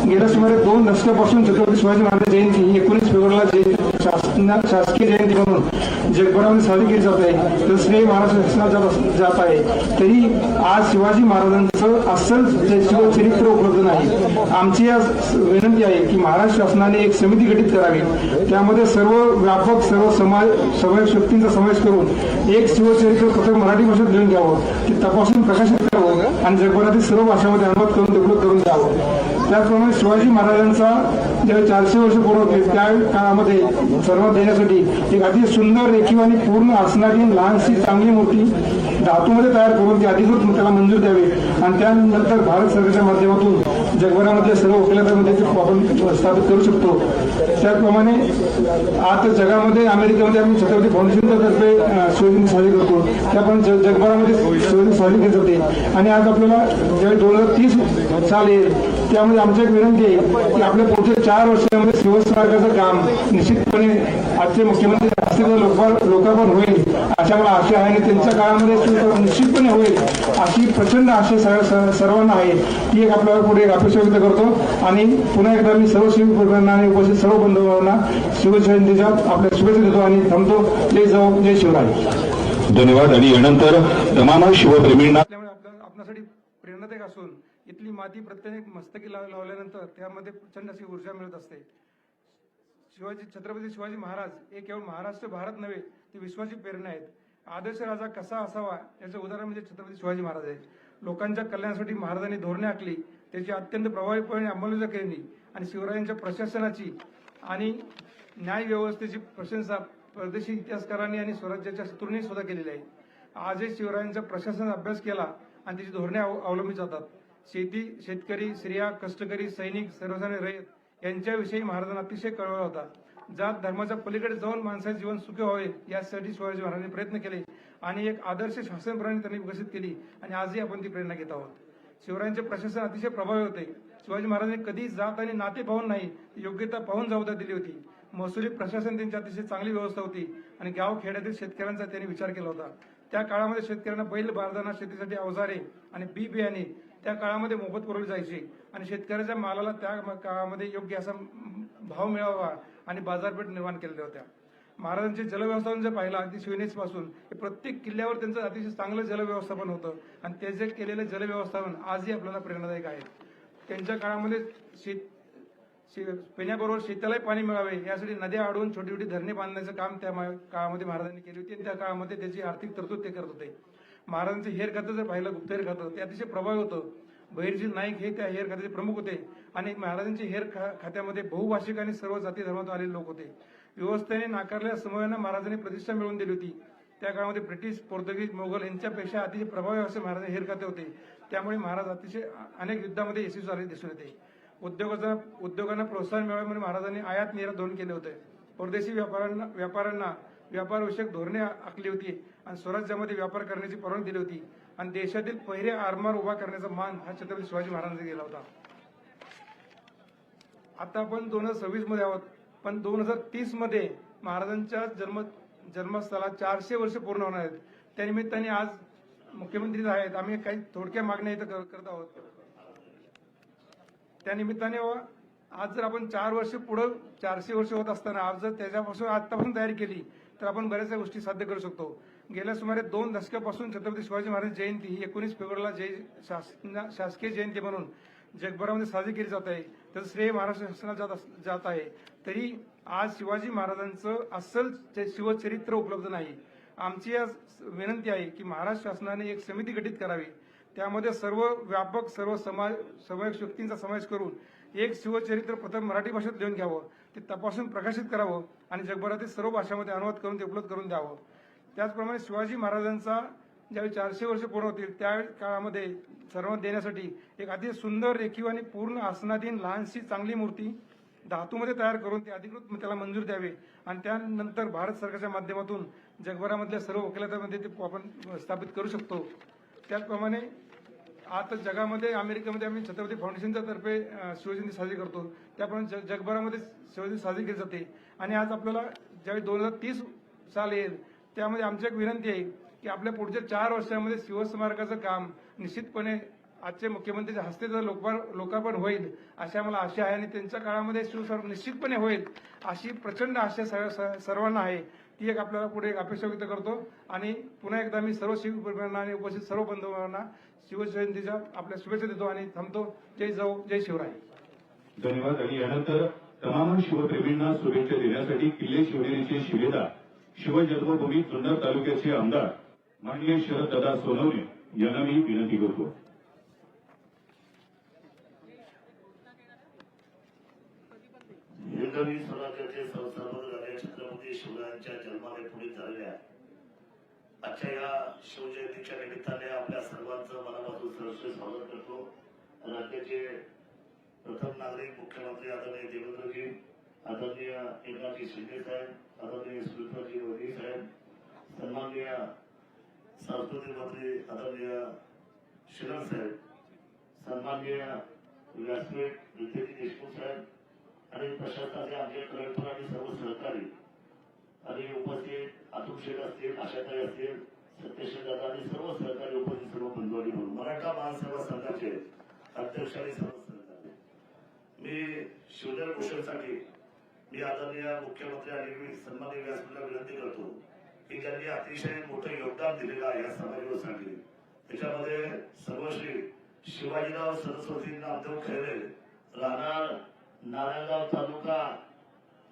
गेल्या सुमारे 2 दशकापासून छत्रपती शिवाजी महाराज जयंती 19 फेब्रुवारीला शासकीय जयंती म्हणून जगभरामध्ये साजरी केली जात आहे. तर श्रेय महाराष्ट्र शासनाला जात आहे. तरी आज शिवाजी महाराजांचं अस्सल चरित्र उपलब्ध नाही. आमची आज विनंती आहे की महाराष्ट्र शासनाने एक समिती गठीत करावी. त्यामध्ये सर्व व्यापक सर्व समावेश शक्तींचा समावेश करून एक शिवचरित्र पुस्तक मराठी भाषेत लिहून घ्यावं. ते तपासून प्रकाशित करावं आणि जगभरातील सर्व भाषांमध्ये अनुवाद करून डेव्हलप करून द्यावं. त्याचप्रमाणे शिवाजी महाराजांचा ज्यावेळी 400 वर्ष पूर्ण होते त्या काळामध्ये सर्वात देण्यासाठी एक अतिशय सुंदर रेखीव आणि पूर्ण असणारी लहानशी चांगली मूर्ती धातूमध्ये तयार करून ती अधिकृत त्याला मंजूर द्यावी आणि त्यानंतर भारत सरकारच्या माध्यमातून जगभरामधल्या सर्व वकिलांमध्ये आपण स्थापित करू शकतो. त्याचप्रमाणे आज जगामध्ये अमेरिकेमध्ये आम्ही छत्रपती फाउंडेशनच्या तर्फे शिवजयंती साजरी करतो. त्याप्रमाणे जगभरामध्ये शिवजयंती साजरी केली जाते आणि आज आपल्याला ज्यावेळी 2030 साल येईल त्यामध्ये आमची एक विनंती आहे की आपल्या पुढच्या 4 वर्षामध्ये शिवस्मारकाचं काम निश्चितपणे आजचे मुख्यमंत्री लोकार्पण होईल अशा मला आशा आहे आणि त्यांच्या काळामध्ये निश्चितपणे होईल अशी प्रचंड आशा सर्वांना आहे. ती एक आपल्याला पुढे एक अपेक्षा व्यक्त करतो आणि पुन्हा एकदा मी सर्व शिवप्रकरणांना आणि उपस्थित सर्व बंधूंना शिवजयंतीच्या आपल्या शुभेच्छा देतो आणि थांबतो. जय जाऊ जय शिवराय. धन्यवाद. आणि यानंतर तमाम शिवप्रेमींना आपल्यासाठी प्रेरणादायक असून इथली माती प्रत्येक मस्तकी लावल्यानंतर त्यामध्ये प्रचंड अशी ऊर्जा मिळत असते. छत्रपती शिवाजी महाराज हे केवळ महाराष्ट्र भारत नव्हे ते विश्वाची प्रेरणा आहेत. आदर्श राजा कसा असावा याचं उदाहरण म्हणजे छत्रपती शिवाजी महाराज आहे. लोकांच्या कल्याणासाठी महाराजांनी धोरणे आखली, त्याची अत्यंत प्रभावीपणे अंमलबजावणी केली आणि शिवरायांच्या प्रशासनाची आणि न्याय व्यवस्थेची प्रशंसा परदेशी इतिहासकारांनी आणि स्वराज्याच्या शत्रूंनी सुद्धा केलेली आहे. आजही शिवरायांचा प्रशासन अभ्यास केला आणि त्याची धोरणे अवलंबित जातात. शेतकरी, स्त्रिया, कष्टकरी, सैनिक, सर्वजण रयत यांच्याविषयी महाराजांना अतिशय कळवळ होता. जात धर्माच्या पलीकडे जाऊन माणसाचे जीवन सुखी व्हावे यासाठी शिवाजी महाराजांनी प्रयत्न केले आणि एक आदर्श शासन प्रणाली त्यांनी विकसित केली आणि आजही आपण ती प्रेरणा घेत आहोत. शिवरायांचे प्रशासन अतिशय प्रभावी होते. शिवाजी महाराजांनी कधी जात आणि नाते पाहून नाही, योग्यता पाहून जबाबदारी दिली होती. महसुली प्रशासन त्यांची अतिशय चांगली व्यवस्था होती आणि गाव खेड्यातील शेतकऱ्यांचा त्यांनी विचार केला होता. त्या काळामध्ये शेतकऱ्यांना बैल बारदाना, शेतीसाठी अवजारे आणि बी बियाणे त्या काळामध्ये मोफत पुरवली जायची आणि शेतकऱ्याच्या मालाला त्या काळामध्ये योग्य असा भाव मिळावा आणि बाजारपेठ निर्माण केलेल्या होत्या. महाराजांचे जलव्यवस्थापन जर पाहिलं अगदी शिवनेशपासून प्रत्येक किल्ल्यावर त्यांचं अतिशय चांगलं जलव्यवस्थापन होतं आणि ते जे केलेलं जलव्यवस्थापन आजही आपल्याला प्रेरणादायक आहे. त्यांच्या काळामध्ये पिण्याबरोबर शेतालाही पाणी मिळावे यासाठी नद्या अडवून छोटी छोटी धरणे बांधण्याचं काम त्या काळामध्ये महाराजांनी केली होती आणि त्या काळामध्ये त्याची आर्थिक तरतूद ते करत होते. महाराजांचं हेर खातं जर पाहिलं गुप्तहेर खातं ते अतिशय प्रभावी होतं. बहिर्जी नाईक हे त्या हेर खात्याचे प्रमुख होते आणि महाराजांचे हेर खात्यामध्ये बहुभाषिक आणि सर्व जाती धर्मातून आलेले लोक होते. व्यवस्थेने नाकारलेल्या समूहांना महाराजांनी प्रतिष्ठा मिळवून दिली होती. त्या काळामध्ये ब्रिटिश, पोर्तुगीज, मोगल यांच्यापेक्षा अतिशय प्रभावी असे महाराज हेर खाते होते. त्यामुळे महाराज अतिशय अनेक युद्धामध्ये यशस्वी झाले दिसून येते. उद्योगांना प्रोत्साहन मिळावे म्हणून महाराजांनी आयात निर्यात धोरण केले होते. परदेशी व्यापाऱ्यांना व्यापारविषयक धोरणे आखली होती आणि स्वराज्यामध्ये व्यापार करण्याची परवानगी दिली होती आणि देशातील पहिले आरमार उभा करण्याचा मान हा छत्रपती शिवाजी महाराजांनी गेला होता. आता आपण 2026 मध्ये आहोत, पण 2030 मध्ये महाराजांच्या जन्मस्थळाला 400 वर्ष पूर्ण होणार आहेत. त्यानिमित्ताने आज मुख्यमंत्री आहेत, आम्ही काही थोडक्या मागण्या इथं करत आहोत. त्यानिमित्ताने आज जर आपण 4 वर्ष पुढे 400 वर्ष होत असताना आज जर त्याच्यापासून आतापासून तयारी केली तर आपण बऱ्याचशा गोष्टी साध्य करू शकतो. गेल्या सुमारे 2 दशकापासून छत्रपती शिवाजी महाराज जयंती ही 19 फेब्रुवारीला शासकीय जयंती म्हणून जगभरामध्ये साजरी केली जात आहे. त्याचं श्रेय महाराष्ट्र शासनाला जात आहे. तरी आज शिवाजी महाराजांचं अस्सल शिवचरित्र उपलब्ध नाही. आमची आज विनंती आहे की महाराष्ट्र शासनाने एक समिती गठीत करावी. त्यामध्ये सर्व व्यापक सर्व समावेश व्यक्तींचा समावेश करून एक शिवचरित्र प्रथम मराठी भाषेत लिहून घ्यावं, ते तपासून प्रकाशित करावं आणि जगभरातील सर्व भाषांमध्ये अनुवाद करून ते उपलब्ध करून द्यावं. त्याचप्रमाणे शिवाजी महाराजांचा ज्यावेळी 400 वर्ष पूर्ण होतील त्यावेळी काळामध्ये सर्वांना देण्यासाठी एक अतिशय सुंदर रेखीव आणि पूर्ण आसनाधीन लहानशी चांगली मूर्ती धातूमध्ये तयार करून ते अधिकृत त्याला मंजूर द्यावे आणि त्यानंतर भारत सरकारच्या माध्यमातून जगभरामधल्या सर्व वकिलातामध्ये ते आपण स्थापित करू शकतो. त्याचप्रमाणे आता जगामध्ये अमेरिकेमध्ये आम्ही छत्रपती फाउंडेशनच्या तर्फे शिवजयंती साजरी करतो. त्याप्रमाणे जगभरामध्ये शिवजयंती साजरी केली जाते. आणि आज आपल्याला ज्यावेळी 2030 साल येईल त्यामध्ये आमची एक विनंती आहे की आपल्या पुढच्या 4 वर्षामध्ये शिवस्मारकाचं काम निश्चितपणे आजचे मुख्यमंत्रीच्या हस्ते जर लोकार्पण होईल अशी आम्हाला आशा आहे आणि त्यांच्या काळामध्ये शिवस्मारक निश्चितपने होईल अशी प्रचंड आशा सर्वांना आहे. ती एक आपल्याला पुढे एक अपेक्षा व्यक्त करतो आणि पुन्हा एकदा मी सर्व शिवप्रेमींना आणि उपस्थित सर्व बंधूंना शिवजयंतीच्या आपल्या शुभेच्छा देतो आणि थांबतो. जय जाऊ, जय शिवराय. धन्यवाद. आणि यानंतर तमाम शिवप्रेमींना शुभेच्छा देण्यासाठी किल्ले शिवनेरीचे शिलेदार शिवजन्मभूमी जुन्नर तालुक्याचे आमदार माननीय शरददादा सोनवणे यांना मी विनंती करतो. हिंदवी स्वराज्याचे संस्थापक झाले छत्रपती शिवरायांच्या जन्माने पुढे झालेल्या आजच्या या शिवजयंतीच्या निमित्ताने आपल्या सर्वांचं मनापासून सहर्ष स्वागत करतो. राज्याचे प्रथम नागरिक मुख्यमंत्री आदरणीय देवेंद्रजी, आदरणीय एकनाथजी शिंदे साहेब, आदरणीय सुमित्राजी वैद्य साहेब, सन्माननीय सांस्कृतिक मंत्री आदरणीय शिरन साहेब, सन्माननीय व्यासपीठ रितेश देशमुख साहेब आणि प्रशासनाचे आमचे कलेक्टर आणि सर्व सहकारी आणि उपस्थित अतुल शेठ असतील, आशाताई असतील, सत्यशील दादा आणि सर्व सहकारी उपस्थित सर्व बंधू आणि मराठा महासेवा संघाचे अध्यक्ष आणि सर्व सहकारी. मी शिवनेर भूषणसाठी मी आदरणीय मुख्यमंत्री आणि सन्माननीय व्यासपीठाला विनंती करतो की ज्यांनी अतिशय मोठं योगदान दिलेलं आहे या समाजासाठी. त्याच्यामध्ये सर्वश्री शिवाजीराव सरस्वती नामदेव खैरे, राहणार नारायणगाव तालुका,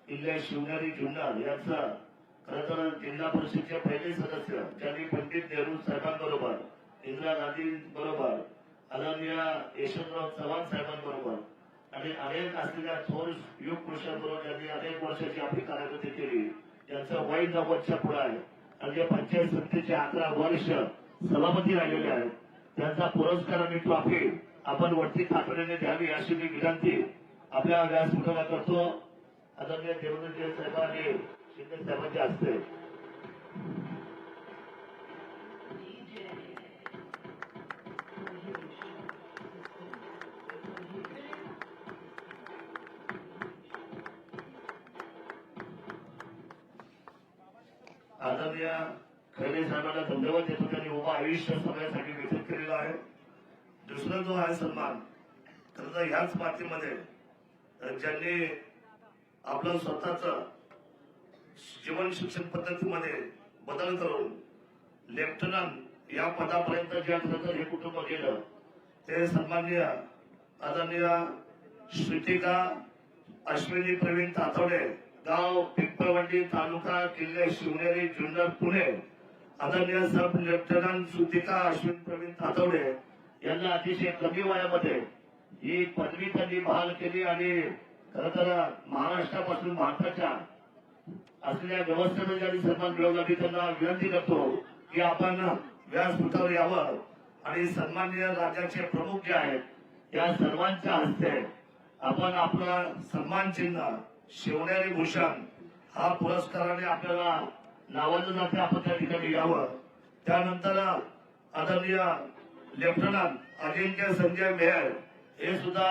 किल्ले शिवनेरी जुन्नर यांचा खरं तर जिल्हा परिषदेचे पहिले सदस्य ज्यांनी पंडित नेहरू साहेबांबरोबर, इंदिरा गांधींबरोबर, आदरणीय यशवंतराव चव्हाण साहेबांबरोबर आणि अनेक असलेल्या थोर युग पुरुषांबरोबर ज्यांनी अनेक वर्षाची आपली कार्यकर्ती केली. त्यांचं वय 90च्या पुढे आहे आणि जे पंचायत समितीचे 11 वर्ष सभापती राहिलेले आहेत त्यांचा पुरस्कार आणि ट्रॉफी आपण वरती खात्रीने द्यावी अशी मी विनंती आपल्या व्यासपीठाला करतो. आदरणीय देवेंद्र साहेब आणि शिंदे साहेबांच्या हस्ते आदरणीय खैरे साहेबांना धन्यवाद देतो. त्यांनी उभं आयुष्य सगळ्यासाठी व्यतीत केलेलं आहे. दुसरा जो आहे सन्मान खरं तर ह्याच मातीमध्ये ज्यांनी आपलं स्वतःच जीवन शिक्षण पद्धतीमध्ये बदल करून लेफ्टनंट या पदापर्यंत जे खरं तर हे कुटुंब गेलं ते सन्माननीय आदरणीय श्रुतिका अश्विनी प्रवीण तातवडे, गाव पिंपळवंडी, तालुका किल्ले शिवनेरी जुन्नर पुणे आदरणीय सब लेफ्टनंट श्रुतिका अश्विन प्रवीण तातवडे यांना अतिशय कमी वयामध्ये ही पदवी त्यांनी बहाल केली आणि खरं तर महाराष्ट्रापासून भारताच्या असलेल्या व्यवस्थेमध्ये ज्यांनी सन्मान मिळवला मी त्यांना विनंती करतो की आपण व्यासपीठावर यावं आणि सन्माननीय राज्याचे प्रमुख जे आहेत या सर्वांच्या हस्ते आपण आपला सन्मान चिन्ह शिवनेरी भूषण हा पुरस्काराने आपल्याला नावाजलं जाते आपण त्या ठिकाणी यावं. त्यानंतर आदरणीय लेफ्टनंट अजिंक्य संजय मेहर हे सुद्धा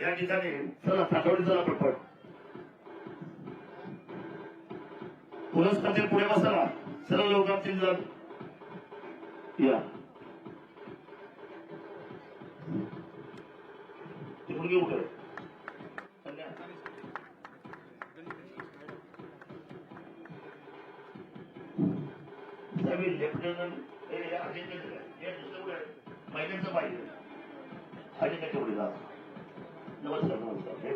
या ठिकाणी चला तातवडी चला पटपट पुरस्कार पुढे बसा सर्व लोकांची जर या ते मुलगी उठे लेफ्टनंट हे दुसरं महिन्याचं पाहिजे अजिंक्य तेवढे जा. नमस्कार नमस्कार हे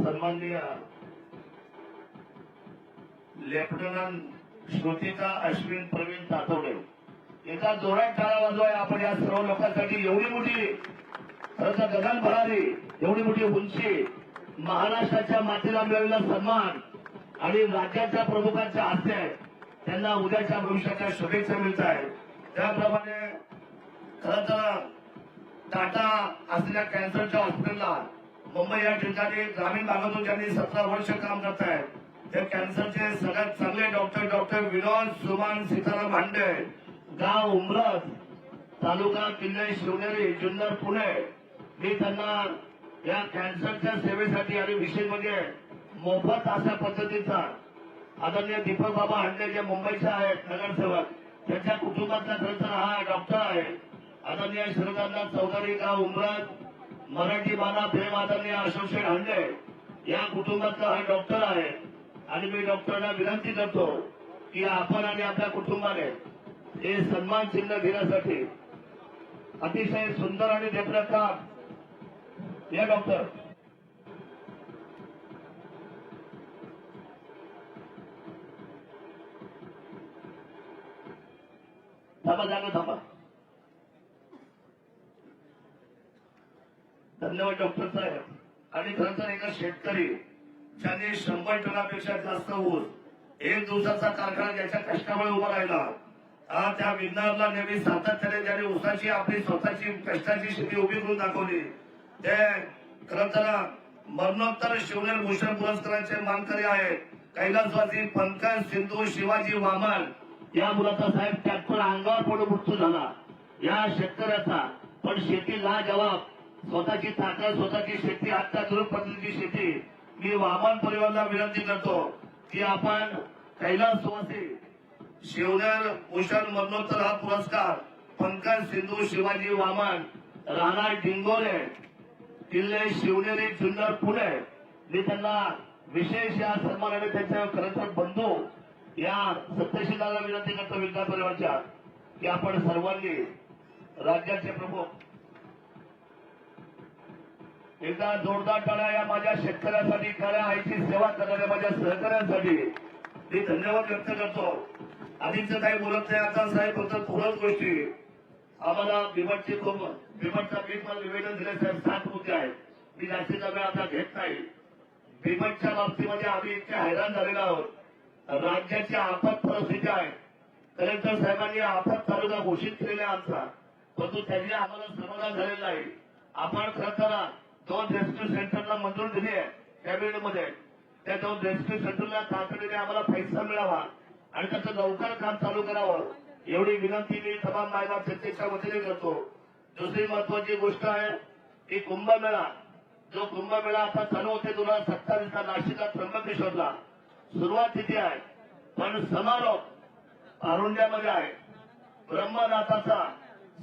सन्माननीय लेफ्टनंट श्रुतिका अश्विन प्रवीण तातवडे एका जोरात टाळा वाजवाय आपण या सर्व लोकांसाठी एवढी मोठी खरं तर गगन भरारी एवढी मोठी उंची महाराष्ट्राच्या मातीला मिळालेला सन्मान आणि राज्याच्या प्रमुखांच्या हस्ते त्यांना उद्याच्या भविष्याच्या शुभेच्छा मिळत आहेत. त्याप्रमाणे खरं तर टाटा असलेल्या कॅन्सरच्या हॉस्पिटलला मुंबई या ठिकाणी ग्रामीण भागातून ज्यांनी 17 वर्ष काम करत आहेत ते कॅन्सरचे सगळ्यात चांगले डॉक्टर विनोद सुमन सीताराम हांडे गाव उमरत तालुका किल्ले शिवनेरी जुन्नर पुणे मी त्यांना या कॅन्सरच्या सेवेसाठी आणि विशेष म्हणजे मोफत अशा पद्धतीचा आदरणीय दीपक बाबा हांडे जे मुंबईचे आहेत नगरसेवक त्यांच्या कुटुंबातला खरं तर हा डॉक्टर आहे. आदरणीय श्रीकांत चौधरी गाव उमरत मराठी माना प्रेम आदरणीय अशोक हांडे या कुटुंबातला हा डॉक्टर आहे आणि मी डॉक्टरांना विनंती करतो की आपण आणि आपल्या कुटुंबाने हे सन्मान चिन्ह घेण्यासाठी अतिशय सुंदर आणि देखणं काम या डॉक्टर थांबा जागा थांबा. धन्यवाद डॉक्टर साहेब. आणि खरं तर एका शेतकरी ज्यांनी 100 टनापेक्षा जास्त ऊस एक दिवसाचा कारखाना ज्याच्या कष्टामुळे उभा राहिला त्या विज्ञानाला नेहमी सातत्याने ज्यांनी ऊसाची आपली स्वतःची कष्टाची शेती उभी करून दाखवली ते खरं तर मरणोत्तर शिवनेरी भूषण पुरस्काराचे मानकरी आहेत. कैलासवासी पंकज सिंधू शिवाजी वामन या मुलाचा साहेब ट्रॅक्टर अंगावर पडून मृत्यू झाला या शेतकऱ्याचा. पण शेती लाजवाब स्वतःची ताकद स्वतःची शेती अत्याधुनिक पद्धतीची शेती. मी वामन परिवाराला विनंती करतो की आपण कैलासवासी शिवनेरी भूषण मरणोत्तर हा पुरस्कार पंकज सिंधू शिवाजी वामन राणा डिंगोरे किल्ले शिवनेरी जुन्नर पुणे मी त्यांना विशेष या सन्मानाने त्यांच्या खरं तर बंधू या सत्यशीलाला विनंती करतो विद्या परिवारच्या की आपण सर्वांनी राज्याचे प्रमुख एकदा जोरदार टाळ्या या माझ्या शेतकऱ्यांसाठी खऱ्या आईची सेवा करणाऱ्या माझ्या सहकाऱ्यांसाठी मी धन्यवाद व्यक्त करतो. आधीचं काही बोलत नाही आता साहेब फक्त थोड्याच गोष्टी आम्हाला बिबटची खूप बिबटचा पीक मला निवेदन दिले साहेब 7 मुद्दे आहेत. मी जास्तीचा वेळ आता घेत नाही. बिबटच्या बाबतीमध्ये आम्ही इतके हैराण झालेलो आहोत. राज्याची आपत परिस्थिती आहे. कलेक्टर साहेबांनी आपत तालुका घोषित केलेला आहे आमचा परंतु त्यांनी आम्हाला समाधान झालेलं नाही. आपण खरं तर 2 रेस्क्यू सेंटरला मंजुरी दिली आहे कॅबिनेटमध्ये. त्या 2 रेस्क्यू सेंटरला तातडीने आम्हाला पैसा मिळावा आणि त्याचं लवकर काम चालू करावं एवढी विनंती मी तमाम मायबाप जनतेच्या वतीने करतो. दुसरी महत्वाची गोष्ट आहे की कुंभमेळा जो कुंभमेळा आता चालू होते 2027ला नाशिकला त्र्यंबकेश्वरला सुरुवात तिथे आहे पण समारोप अरुंड्यामध्ये आहे. ब्रह्मनाथाचा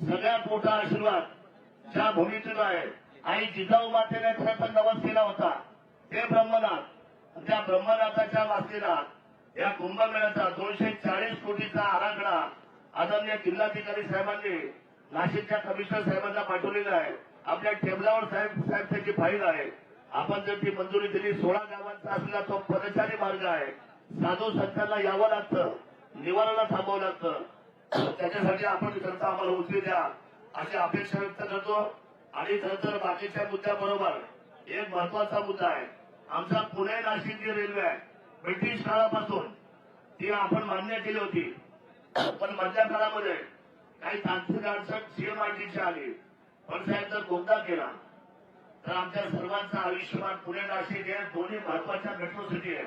सगळ्यात मोठा आशीर्वाद ज्या भूमीतून आहे आई जिजाऊ मातेने खरं तर नवस केला होता ते ब्रह्मनाथ. त्या ब्रह्मनाथाच्या वास्तीला या कुंभमेळ्याचा 240 कोटीचा आराखडा आदरणीय जिल्हाधिकारी साहेबांनी नाशिकच्या कमिशनर साहेबांना पाठवलेलं आहे. आपल्या टेबलावर साहेब त्याची फाईल आहे. आपण जर ती मंजुरी दिली, 16 गावांचा असलेला तो पदचारी मार्ग आहे. साधू संतांना यावं लागतं, निवाराला थांबावं लागतं. त्याच्यासाठी आपण करता आम्हाला उचली द्या अशी अपेक्षा व्यक्त करतो. आणि खरं तर बाकीच्या मुद्द्याबरोबर एक महत्वाचा मुद्दा आहे. आमचा पुणे नाशिक जी रेल्वे आहे, ब्रिटिश काळापासून ती आपण मान्य केली होती. पण मधल्या काळामध्ये काही तांत्रिक अडचण सीएमआरटीची आली. पण साहेब जर बोगदा केला तर आमच्या सर्वांचं आयुष्यमान पुणे नाशिक हे दोन्ही महत्वाच्या मेट्रो सिटी आहे.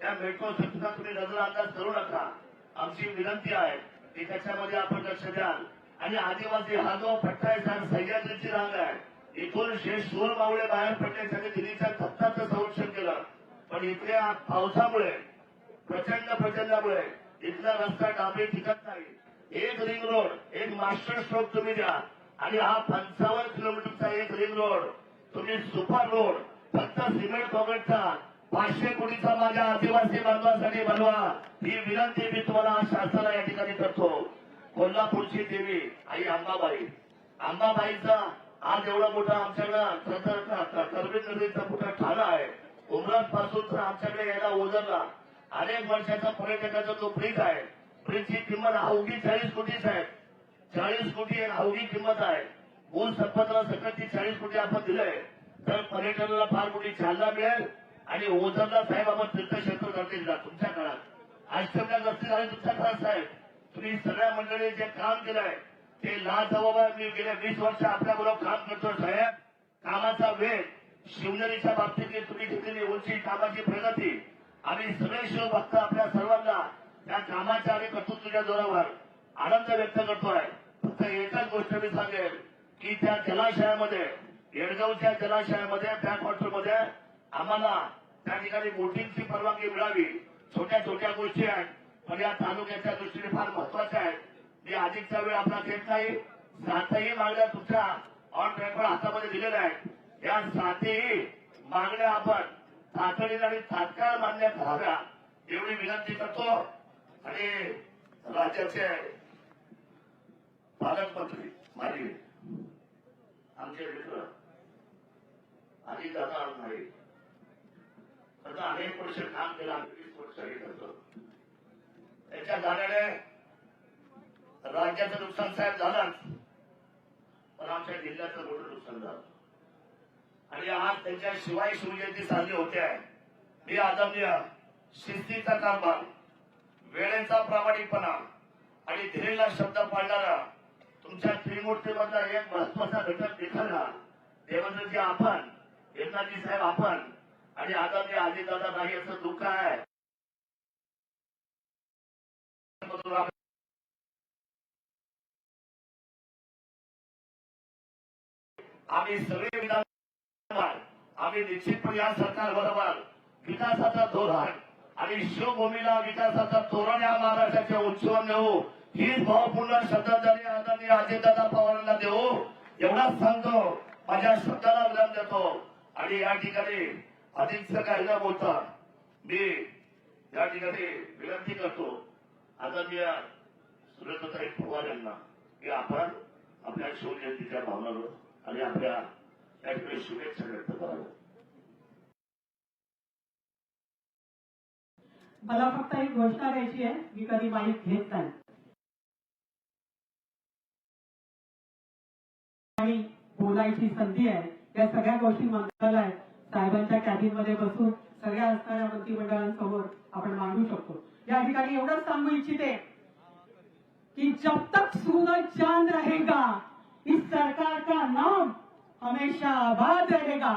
त्या मेट्रो सिटीचा तुम्ही नजरअंदाज करू नका. आमची विनंती आहे की त्याच्यामध्ये आपण लक्ष द्याल. आणि आदिवासी हा जो पट्टा आहे साहेब, सह्याद्रीची रांग आहे. इथून शूर मावळे बाहेर पडले, त्याने दिल्लीच्या धबधाचं संरक्षण केलं. पण इथल्या पावसामुळे प्रचंडामुळे इथला रस्ता डांबरी टिकत नाही. एक रिंग रोड, एक मास्टर स्ट्रोक तुम्ही द्या. आणि हा 55 किलोमीटरचा एक रिंग रोड तुम्ही सुपर रोड फक्त सिमेंट कॉन्क्रीटचा 500 कोटीचा माझ्या आदिवासी बांधवांसाठी बनवा. ही विनंती मी तुम्हाला शासनाला या ठिकाणी करतो. कोल्हापूरची देवी आई अंबाबाईचा आज एवढा मोठा आमच्याकडं करवीर नदीचा मोठा ठाणा आहे. उमरात पासून तर आमच्याकडे यायला ओझरला अनेक वर्षाचा पर्यटकाचा जो ब्रिज आहे, ब्रिजची किंमत अवघी 40 कोटीच आहे. 40 कोटी अवघी किंमत आहे. मूळ संपत्तीला सकटची 40 कोटी आपण दिलंय तर पर्यटनाला फार मोठी चालना मिळेल. आणि ओझरला साहेब आपण तीर्थक्षेत्र करते तुमच्या काळात, अष्टमला गर्दी झाली तुमच्या काळात साहेब. तुम्ही सगळ्या मंडळी जे काम केलंय ते लाजवाब. मी गेल्या 20 वर्ष आपल्याबरोबर काम करतो साहेब. कामाचा वेग, शिवनेरीच्या बाबतीत तुम्ही घेतलेली उंची, कामाची प्रगती, आम्ही सगळे शिवभक्त आपल्या सर्वांना त्या कामाच्या आणि कर्तृत्वाच्या जोरावर आनंद व्यक्त करतोय. फक्त एकच गोष्ट मी सांगेल की त्या जलाशयामध्ये, येडगावच्या जलाशयामध्ये, बॅकवॉटरमध्ये आम्हाला त्या ठिकाणी बोटिंगची परवानगी मिळावी. छोट्या छोट्या गोष्टी आहेत पण या तालुक्याच्या दृष्टीने फार महत्वाच्या आहेत. मी अधिकचा वेळ आपला घेत नाही. 7ही मागण्या तुमच्या ऑन रेकॉर्ड हातामध्ये दिलेल्या आहेत. या 7ही मागण्या आपण तातडीने आणि तात्काळ मान्य कराव्या एवढी विनंती करतो. आणि राज्याचे पालकमंत्री माझे आमचे मित्र आधी दादा नाही, आता अनेक वर्ष काम केलं, आम्ही 20 वर्षही करतो. त्याच्या जाण्याने राज्याचं नुकसान साहेब झालंच, पण आमच्या जिल्ह्याचं मोठं नुकसान झालं. आणि आज त्यांच्या शिवाय शिवजयंती साजरी होते आहे. मी आदरणीय शिस्तीचा कारभार, वेळेचा प्रामाणिकपणा आणि धीरेला शब्द पाळणारा तुमच्या त्रिमूर्तीमधला एक महत्वाचा घटक दिखाना देवेंद्रजी आपण, एकनाथजी साहेब आपण आणि आदरणीय अजितदादा नाही असं दुःख आहे. आम्ही सगळे विधान, आम्ही निश्चितपणे या सरकार बरोबर विकासाचं धोरण आणि शिवभूमीला विकासाचं धोरण या महाराष्ट्राच्या उंचीवर नेऊ, हीच भावपूर्ण श्रद्धांजली आदरणीय अजितदादा पवारांना देऊ एवढाच सांगतो. माझ्या शब्दाला विराम देतो. आणि या ठिकाणी अधिकचं काही न बोलता मी या ठिकाणी विनंती करतो आदरणीय सुरेंद्रताई पवार यांना की आपण आपल्या शिवजयंतीच्या भावनांवर आणि आपल्या या ठिकाणी शुभेच्छा व्यक्त कराव्या. मला फक्त एक घोषणा द्यायची आहे. मी कधी माईक घेत नाही आणि बोलायची संधी आहे. या सगळ्या गोष्टी मंत्रालयात साहेबांच्या कॅबिनमध्ये बसून सगळ्या असणाऱ्या मंत्रिमंडळांसमोर आपण मांडू शकतो. या ठिकाणी एवढंच सांगू इच्छिते कि जब तक सूरज चांद रहेगा इस सरकार का नाम हमेशा आबाद रहेगा.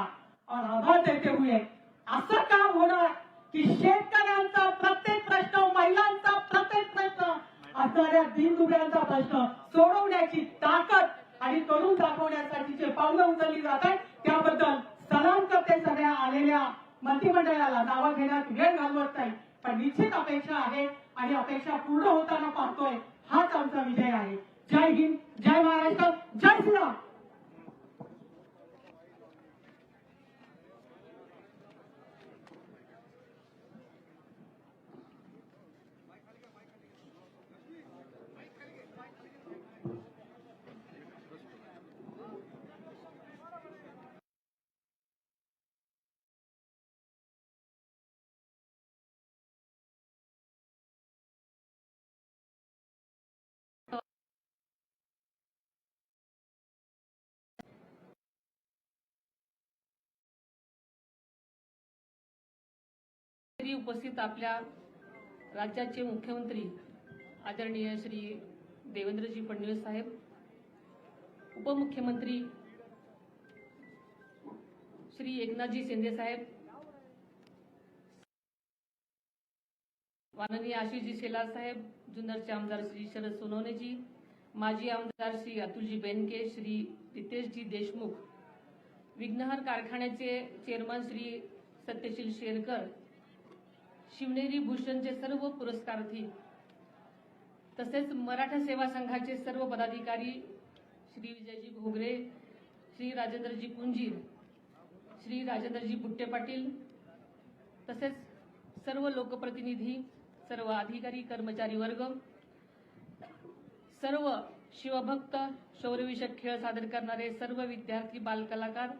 और आबाद देते हुए असं काम होणार की शेतकऱ्यांचा प्रत्येक प्रश्न, महिलांचा प्रत्येक प्रश्न, असणाऱ्या दीनदुबळ्यांचा प्रश्न सोडवण्याची ताकद आणि करून दाखवण्यासाठीचे पावलं उचलली जात आहेत. त्याबद्दल सलाम करते सगळ्या आलेल्या मंत्रिमंडळाला. नावं घेण्यात वेळ घालवत नाही, पण निश्चित अपेक्षा आहे आणि अपेक्षा पूर्ण होताना पाहतोय. हाच आमचा विजय आहे. जय हिंद, जय महाराष्ट्र, जय श्रीराम. उपस्थिती उपस्थित आपल्या राज्याचे मुख्यमंत्री आदरणीय श्री देवेंद्रजी फडणवीस साहेब, उपमुख्यमंत्री श्री एकनाथजी शिंदे साहेब, माननीय आशिषजी शेलार साहेब, जुन्नरचे आमदार श्री शरद सोनवणेजी, माजी आमदार श्री अतुलजी बेनके, श्री रितेशजी देशमुख, विघ्नहर कारखान्याचे चेअरमन श्री सत्यशील शेरकर, शिवनेरी भूषणचे सर्व पुरस्कारार्थी, तसेच मराठा सेवा संघाचे सर्व पदाधिकारी श्री विजयजी घोगरे, श्री राजेंद्रजी पुंजीर, श्री राजेंद्रजी बुट्टे पाटील, तसेच सर्व लोकप्रतिनिधी, सर्व अधिकारी कर्मचारी वर्ग, सर्व शिवभक्त, शौर्यविषयक खेळ सादर करणारे सर्व विद्यार्थी, बालकलाकार,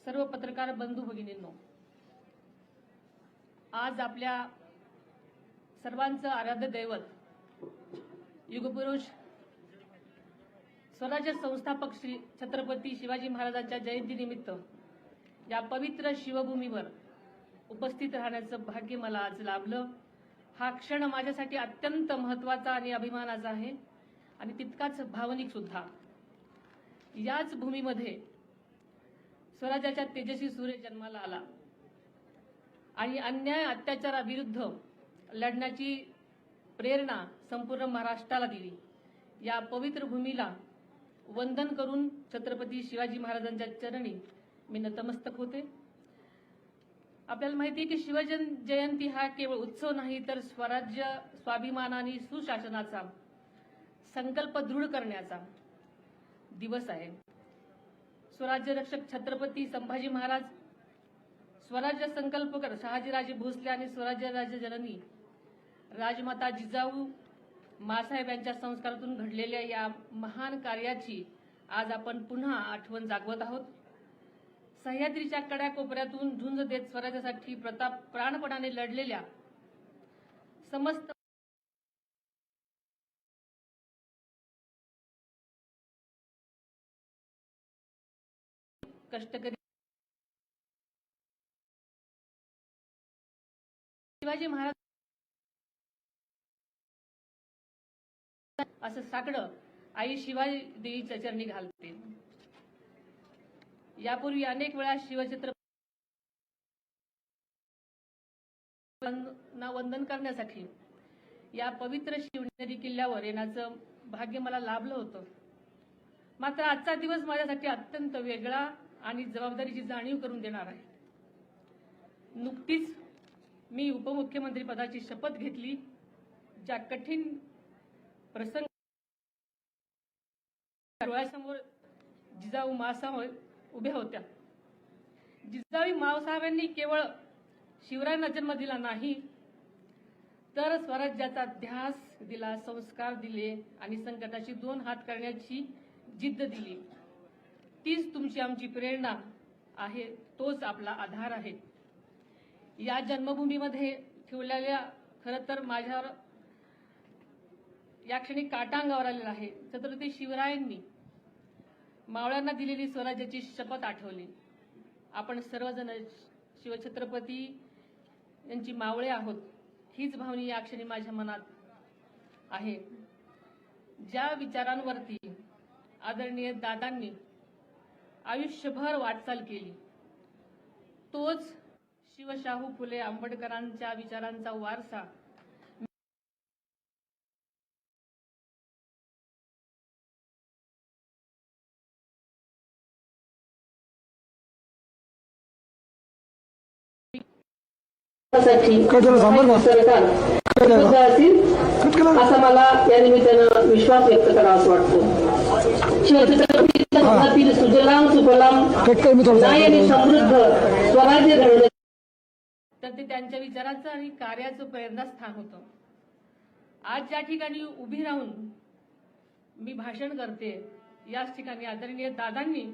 सर्व पत्रकार बंधू भगिनींनो, आज आपल्या सर्वांचं आराध्य दैवत युगपुरुष स्वराज्य संस्थापक श्री छत्रपती शिवाजी महाराजांच्या जयंतीनिमित्त या पवित्र शिवभूमीवर उपस्थित राहण्याचं भाग्य मला आज लाभलं. हा क्षण माझ्यासाठी अत्यंत महत्त्वाचा आणि अभिमानाचा आहे आणि तितकाच भावनिक सुद्धा. याच भूमीमध्ये स्वराज्याच्या तेजस्वी सूर्य जन्माला आला आणि अन्याय अत्याचाराविरुद्ध लढण्याची प्रेरणा संपूर्ण महाराष्ट्राला दिली. या पवित्र भूमीला वंदन करून छत्रपती शिवाजी महाराजांच्या चरणी मी नतमस्तक होते. आपल्याला माहिती आहे की शिवजयंती हा केवळ उत्सव नाही तर स्वराज्य, स्वाभिमान आणि सुशासनाचा संकल्प दृढ करण्याचा दिवस आहे. स्वराज्य रक्षक छत्रपती संभाजी महाराज, स्वराज्य संकल्पकर शहाजीराजे भोसले आणि स्वराज्य राज्य जननी राजमाता जिजाऊ मासाहेब यांच्या संस्कारातून घडलेल्या या महान कार्याची आज आपण पुन्हा आठवण जागवत आहोत. सह्याद्रीच्या कड्याकोपऱ्यातून झुंज देत स्वराज्यासाठी प्राणपणाने लढलेल्या समस्त कष्टकरी शिवाजी महाराज असं साकडं आई शिवाजी देवीच्या चरणी घालते. यापूर्वी अनेक वेळा शिवछत्रपती वंदन करण्यासाठी या पवित्र शिवनेरी किल्ल्यावर येण्याचं भाग्य मला लाभलं होतं. मात्र आजचा दिवस माझ्यासाठी अत्यंत वेगळा आणि जबाबदारीची जाणीव करून देणार आहे. नुकतीच मी उपमुख्यमंत्री पदाची शपथ घेतली. ज्या कठीण प्रसंग डोळ्यासमोर जिजाऊ मासाहेब उभ्या होत्या. जिजाऊ मासाहेबांनी केवळ शिवरायांना जन्म दिला नाही तर स्वराज्याचा ध्यास दिला, संस्कार दिले आणि संकटाशी दोन हात करण्याची जिद्द दिली. तीच तुमची आमची प्रेरणा आहे, तोच आपला आधार आहे. या जन्मभूमीमध्ये ठेवलेल्या खरं तर माझ्यावर या क्षणी काटा अंगावर आलेला आहे. छत्रपती शिवरायांनी मावळ्यांना दिलेली स्वराज्याची शपथ आठवली. आपण सर्वजण शिवछत्रपती यांची मावळे आहोत, हीच भावना या क्षणी माझ्या मनात आहे. ज्या विचारांवरती आदरणीय दादांनी आयुष्यभर वाटचाल केली तोच शिवशाहू फुले आंबेडकरांच्या विचारांचा वारसा असा मला या निमित्तानं विश्वास व्यक्त करावा असं वाटतो. शिवछत्रपतींच्या मनातील सुजलाम सुफलाम न्याय आणि समृद्ध स्वराज्य घडवलं तर ते त्यांच्या विचारांचं आणि कार्याचं प्रेरणास्थान होतं. आज ज्या ठिकाणी उभी राहून मी भाषण करते याच ठिकाणी आदरणीय दादांनी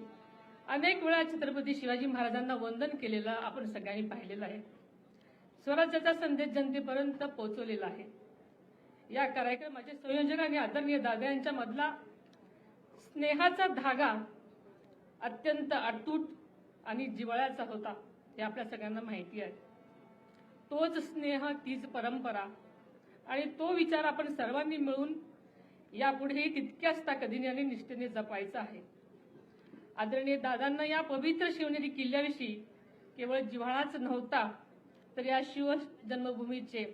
अनेक वेळा छत्रपती शिवाजी महाराजांना वंदन केलेलं आपण सगळ्यांनी पाहिलेलं आहे. स्वराज्याचा संदेश जनतेपर्यंत पोहोचवलेला आहे. या कार्यक्रमाचे संयोजक आणि आदरणीय दादा यांच्या मधला स्नेहाचा धागा अत्यंत अतूट आणि जिव्हाळ्याचा होता हे आपल्या सगळ्यांना माहिती आहे. तोच स्नेह, तीच परंपरा आणि तो विचार आपण सर्वांनी मिळून यापुढेही तितक्याच ताकदीने आणि निष्ठेने जपायचा आहे. आदरणीय दादांना या पवित्र शिवनेरी किल्ल्याविषयी केवळ जिव्हाळाच नव्हता, तर या शिव जन्मभूमीचे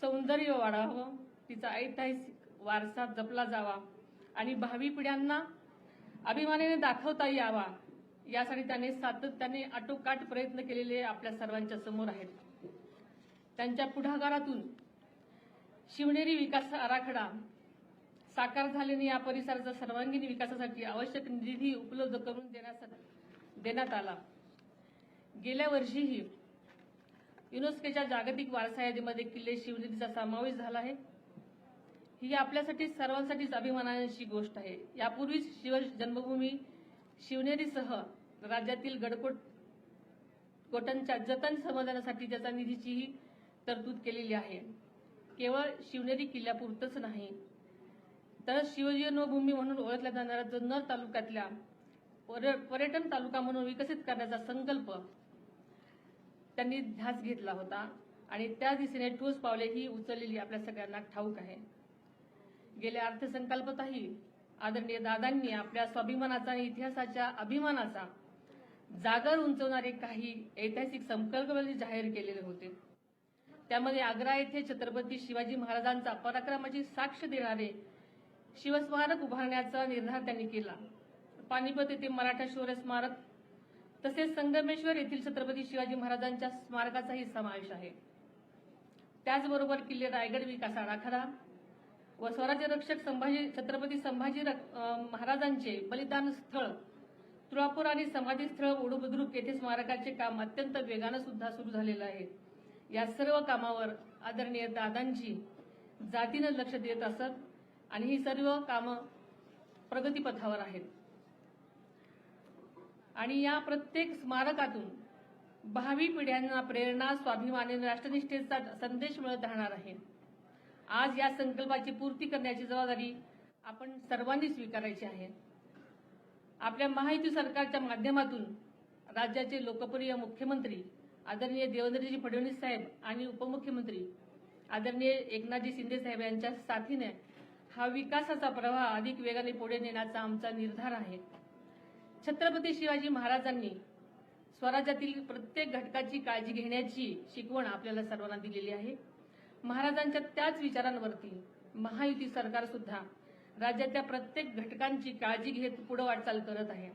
सौंदर्य वाढावं, तिचा ऐतिहासिक वारसा जपला जावा आणि भावी पिढ्यांना अभिमानाने दाखवता यावा, यासाठी त्याने सातत्याने आटोकाट प्रयत्न केलेले आपल्या सर्वांच्या समोर आहेत. त्यांच्या पुढाकारातून शिवनेरी विकास आराखडा साकार झाल्याने या परिसराच्या सर्वांगीण विकासासाठी आवश्यक निधी उपलब्ध करून देण्यात आला. गेल्या वर्षीही युनेस्कोच्या जागतिक वारसा यादीमध्ये किल्ले शिवनेरीचा समावेश झाला आहे. ही आपल्यासाठी सर्वांसाठीच अभिमानाची गोष्ट आहे. यापूर्वीच शिव जन्मभूमी शिवनेरीसह राज्यातील गडकोटांच्या जतन संवर्धनासाठी त्याचा निधीचीही तरतूद केलेली आहे. केवळ शिवनेरी किल्ल्यापुरतच नाही, तर शिवजन्मभूमी म्हणून ओळखल्या जाणाऱ्या जुन्नर तालुक्यातल्या पर्यटन तालुका म्हणून विकसित करण्याचा संकल्प त्यांनी ध्यास घेतला होता आणि त्या दिशेने ठोस पावलेही उचललेली आपल्या सगळ्यांना ठाऊक आहे. गेल्या अर्थसंकल्पातही आदरणीय दादांनी आपल्या स्वाभिमानाचा आणि इतिहासाच्या अभिमानाचा जागर उंचवणारे काही ऐतिहासिक संकल्प जाहीर केलेले होते. त्यामध्ये आग्रा येथे छत्रपती शिवाजी महाराजांचा पराक्रमाची साक्ष देणारे शिवस्मारक उभारण्याचा निर्धार त्यांनी केला. पानिपत येथे मराठा शौर्य स्मारक तसेच संगमेश्वर येथील छत्रपती शिवाजी महाराजांच्या स्मारकाचाही समावेश आहे. त्याचबरोबर किल्ले रायगड विकास आराखडा व स्वराज्य रक्षक छत्रपती संभाजी महाराजांचे बलिदान स्थळ तुळापूर आणि समाधी स्थळ ओढूबुद्रुक येथे स्मारकाचे काम अत्यंत वेगानं सुद्धा सुरू झालेलं आहे. या सर्व कामावर आदरणीय दादांची जातीनं लक्ष देत असत आणि ही सर्व कामं प्रगतीपथावर आहेत आणि या प्रत्येक स्मारकातून भावी पिढ्यांना प्रेरणा, स्वाभिमान आणि राष्ट्रनिष्ठेचा संदेश मिळत राहणार आहे. आज या संकल्पाची पूर्ती करण्याची जबाबदारी आपण सर्वांनी स्वीकारायची आहे. आपल्या महायुती सरकारच्या माध्यमातून राज्याचे लोकप्रिय मुख्यमंत्री आदरणीय देवेंद्रजी फडणवीस साहेब आणि उपमुख्यमंत्री आदरणीय एकनाथजी शिंदे साहेब यांच्या साथीने हा विकासाचा प्रवाह अधिक वेगाने पुढे नेण्याचा आमचा निर्धार आहे. छत्रपती शिवाजी महाराजांनी स्वराज्यातील प्रत्येक घटकाची काळजी घेण्याची शिकवण आपल्याला सर्वांना दिलेली आहे. महाराजांच्या त्याच विचारांवरती महायुती सरकार सुद्धा राज्याच्या प्रत्येक घटकांची काळजी घेत पुढे वाटचाल करत आहे.